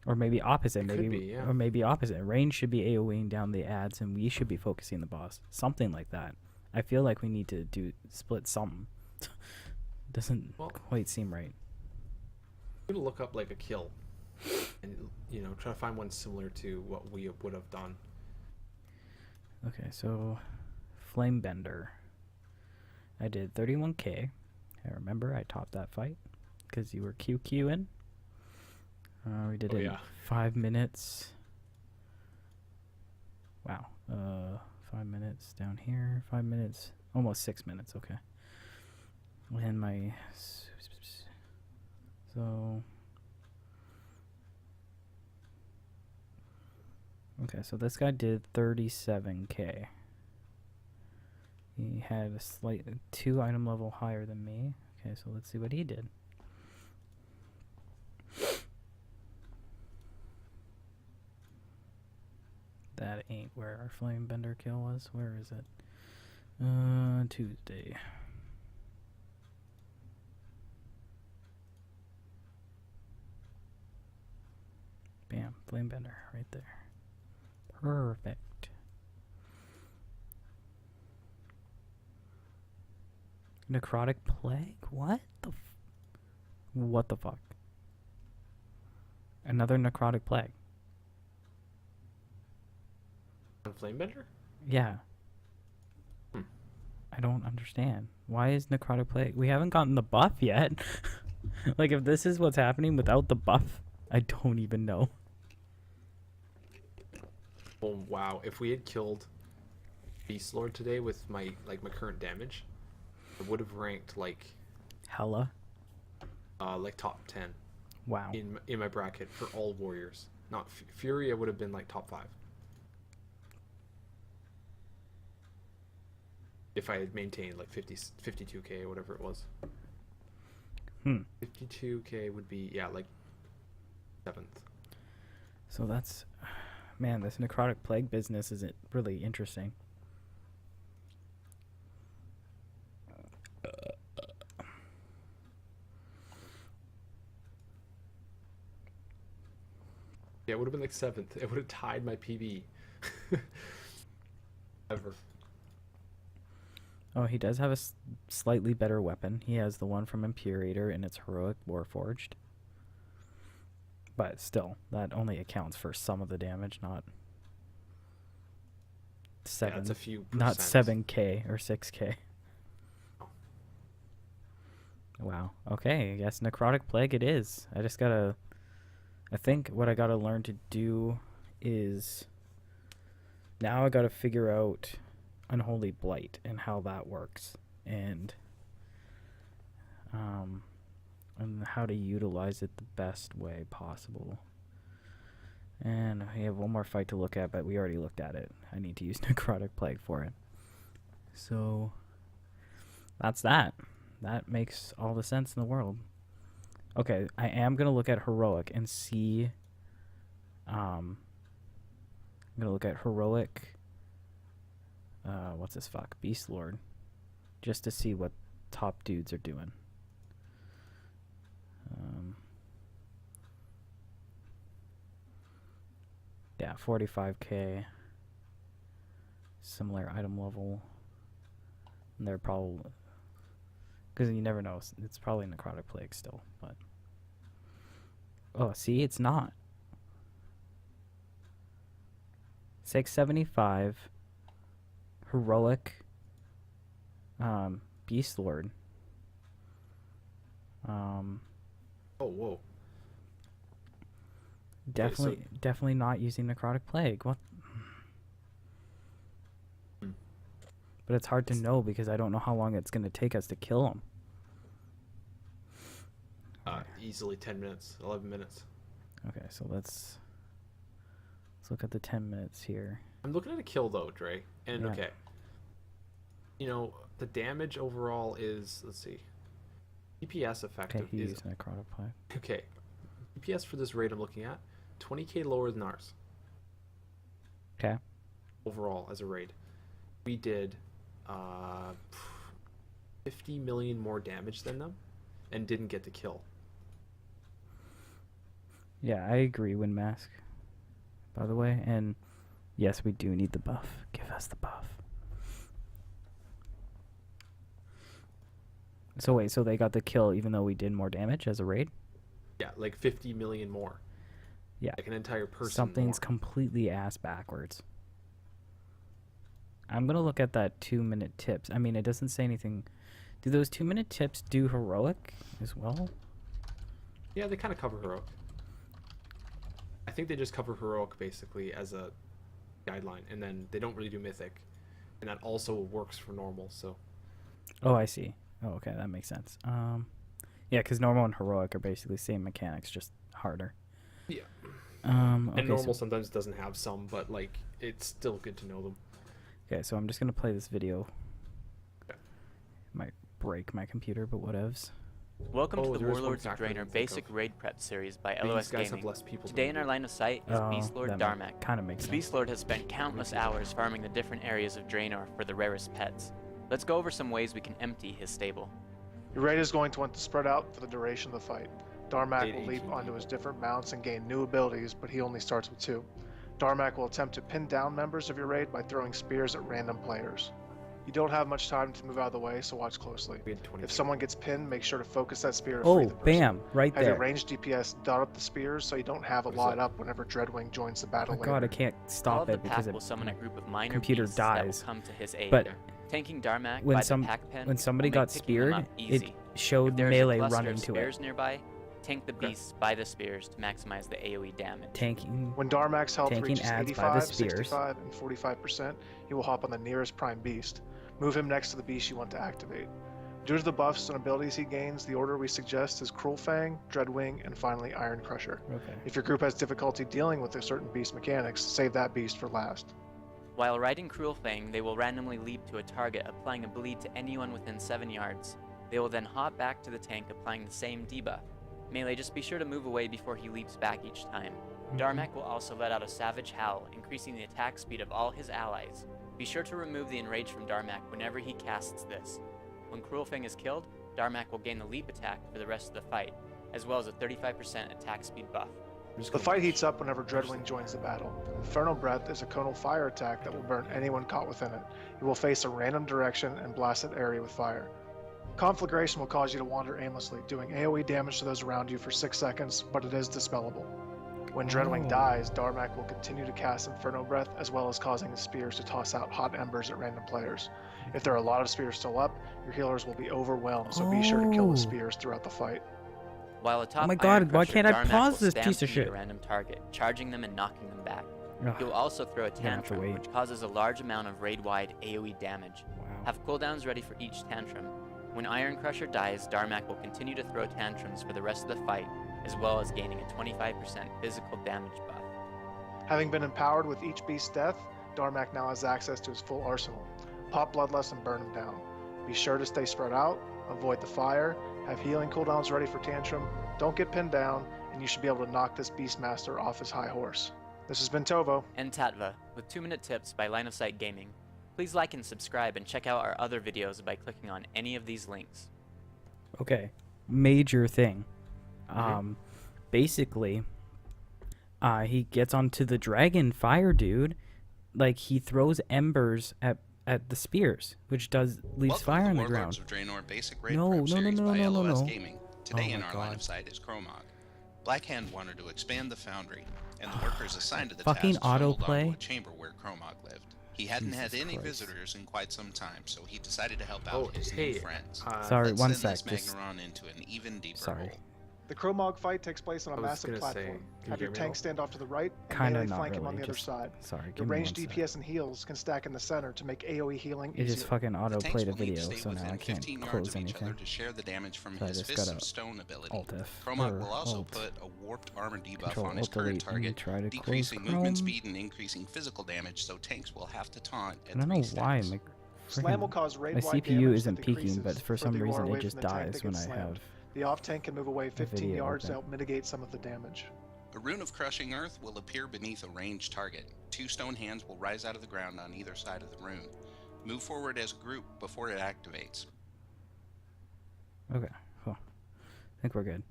Or maybe opposite. Or maybe opposite. Range should be AoEing down the ads, and we should be focusing the boss. Something like that. I feel like we need to split something. Doesn't quite seem right. I'm gonna look up like a kill, and try to find one similar to what we would have done. Okay, so Flamebender. I did 31k. I remember I topped that fight because you were QQing. We did it in 5 minutes. Wow. 5 minutes down here. 5 minutes. Almost 6 minutes. Okay. And my... So... Okay, so this guy did 37k. He had a slight 2 item level higher than me. Okay, so let's see what he did. That ain't where our flame bender kill was. Where is it? Tuesday. Bam, flame bender right there. Perfect. Necrotic plague? What the what the fuck? Another necrotic plague. On Flamebender? Yeah. Hmm. I don't understand. Why is necrotic plague? We haven't gotten the buff yet. Like, if this is what's happening without the buff, I don't even know. Oh wow! If we had killed Beast Lord today with my current damage, I would have ranked like Hella. top 10 Wow. in my bracket for all warriors. Not Fury, I would have been like top 5. If I had maintained like 52k or whatever it was. 52k would be, yeah, like 7th. So that's, man, this necrotic plague business isn't really interesting. Yeah, it would have been like 7th. It would have tied my PB. Ever. Oh, he does have a slightly better weapon. He has the one from Imperator, and it's heroic Warforged. But still, that only accounts for some of the damage, not 7. Yeah, it's a few not percent. 7k or 6k. Wow. Okay, I guess necrotic plague it is. I just gotta. I think what I gotta learn to do is. Now I gotta figure out Unholy Blight and how that works, and how to utilize it the best way possible. And we have one more fight to look at, but we already looked at it. I need to use necrotic plague for it. So that's that. That makes all the sense in the world. Okay, I am gonna look at heroic and see. I'm gonna look at heroic. What's this fuck? Beast Lord. Just to see what top dudes are doing. Yeah, 45k. Similar item level. And they're probably... Because you never know. It's probably necrotic plague still, but... Oh, see? It's not. 675... Heroic Beast Lord. Oh, whoa. Definitely not using necrotic plague. What? But it's hard to know because I don't know how long it's going to take us to kill him. Easily 10 minutes, 11 minutes. Okay, so let's look at the 10 minutes here. I'm looking at a kill though, Dre. And Yeah. okay. You know, the damage overall is, let's see. DPS effective Okay, he is used necrotic plague. okay. DPS for this raid I'm looking at, 20k lower than ours. Okay. Overall as a raid. We did 50 million more damage than them and didn't get to kill. Yeah, I agree, Wind Mask. By the way, and yes, we do need the buff. Give us the buff. So wait, so they got the kill even though we did more damage as a raid? Yeah, like 50 million more. Yeah. Like an entire person Something's more. completely ass backwards. I'm going to look at that 2-minute tips. I mean, it doesn't say anything. Do those 2-minute tips do heroic as well? Yeah, they kind of cover heroic. I think they just cover heroic basically as a guideline, and then they don't really do mythic, and that also works for normal. So. Oh, I see. Oh, okay, that makes sense. Yeah, because normal and heroic are basically same mechanics, just harder. Yeah. Okay, And normal sometimes doesn't have some, but like it's still good to know them. Okay, so I'm just gonna play this video Might break my computer, but whatevs. Welcome to the there is one Warlords of factor I Draenor didn't think Basic of. Raid Prep series by These LOS guys have Gaming. less people Today than in we our do. line of sight is Beast Lord Darmak. Kind of makes The sense. Beast Lord has spent countless hours farming the different areas of Draenor for the rarest pets. Let's go over some ways we can empty his stable. Your raid is going to want to spread out for the duration of the fight. Darmak will leap 18 onto his people. different mounts and gain new abilities, but he only starts with 2. Darmak will attempt to pin down members of your raid by throwing spears at random players. You don't have much time to move out of the way, so watch closely. We had 20 If someone gets pinned, make sure to focus that spear to free Oh, the person. bam! Right Have your there. ranged DPS dot up the spears so you don't have it What is lot it? up whenever Dreadwing joins the Oh battle my god, I later. can't All stop of the it because pack will summon a group of minor computer beasts that will dies. come to his aid. But tanking Darmak when by some the pack pen when somebody will make got picking them speared, up it easy. showed If there's melee a cluster running of to spears it. nearby, tank the Okay. beasts by the spears to maximize the AoE damage. Tanking. When Darmak's health Tanking reaches adds by the 85, spears. 65, and 45%, he will hop on the nearest prime beast. Move him next to the beast you want to activate. Due to the buffs and abilities he gains, the order we suggest is Cruel Fang, Dreadwing, and finally Iron Crusher. Okay. If your group has difficulty dealing with a certain beast mechanics, save that beast for last. While riding Cruel Fang, they will randomly leap to a target, applying a bleed to anyone within 7 yards. They will then hop back to the tank, applying the same debuff. Melee, just be sure to move away before he leaps back each time. Darmak will also let out a savage howl, increasing the attack speed of all his allies. Be sure to remove the Enrage from Darmak whenever he casts this. When Cruel Fang is killed, Darmak will gain the leap attack for the rest of the fight, as well as a 35% attack speed buff. The fight heats up whenever Dreadwing joins the battle. Infernal Breath is a conal fire attack that will burn anyone caught within it. You will face a random direction and blast that area with fire. Conflagration will cause you to wander aimlessly, doing AoE damage to those around you for 6 seconds, but it is dispellable. When Dreadwing Oh. dies, Darmak will continue to cast Inferno Breath, as well as causing his spears to toss out hot embers at random players. If there are a lot of spears still up, your healers will be overwhelmed, so be sure to kill Oh. the spears throughout the fight. While atop my Iron God, why Crusher, can't I Darmak pause will this piece of stampede shit? a random target, charging them and knocking them back. Ugh, You'll also throw a gonna have to tantrum, wait. which causes a large amount of raid-wide AoE damage. wow. Have cooldowns ready for each tantrum. When Iron Crusher dies, Darmak will continue to throw tantrums for the rest of the fight, as well as gaining a 25% physical damage buff. Having been empowered with each beast's death, Darmak now has access to his full arsenal. Pop Bloodlust and burn him down. Be sure to stay spread out, avoid the fire, have healing cooldowns ready for Tantrum, don't get pinned down, and you should be able to knock this Beastmaster off his high horse. This has been Tovo. And Tatva, with 2-minute tips by Line of Sight Gaming. Please like and subscribe and check out our other videos by clicking on any of these links. Okay. Major thing. Mhm. Basically, he gets onto the dragon fire dude. Like, he throws embers at the spears, which leaves Welcome fire to on the the Warlords ground. of Draenor Basic Raid No, Prep no, no, series no, by no, no, LOS no. Gaming. Today Oh in my our line God. of sight is Kromog. Blackhand wanted to expand the foundry, and the workers assigned to the Fucking task stumbled autoplay? onto a chamber where Kromog lived. He hadn't had Jesus any Christ. visitors in quite some time, so he decided to help Oh, out his hey, new friends. Sorry, Let's one send sec, this just- Magneron into an even deeper Sorry. hole. The Kromog fight takes place on I a was massive gonna say, platform. can you Have your hear me tank now? stand off to the right, and Kinda melee not flank him really, on the other just- side. Sorry, Your give me ranged one sec. DPS and heals can stack in the center to make AoE healing It easier. just fucking The auto tanks played a will need to video, stay so now within I can't 15 yards close of each other anything. to share the damage from So I his just Fists gotta of Stone ability. Alt F Kromog or will also Alt. put a warped armor debuff Control on his Alt current Delete and target, try to decreasing close movement Chrome. speed and increasing physical damage, so tanks will have to taunt at I don't know 3 why stacks. my Slam will freaking cause my raid-wide CPU damage isn't that peaking, but decreases for further some you are reason away it just from the tank dies that when gets I slammed. have The off-tank can move away 15 video yards to open. help mitigate some of the damage. A rune of crushing earth will appear beneath a ranged target. 2 stone hands will rise out of the ground on either side of the rune. Move forward as a group before it activates. Okay, cool. I think we're good.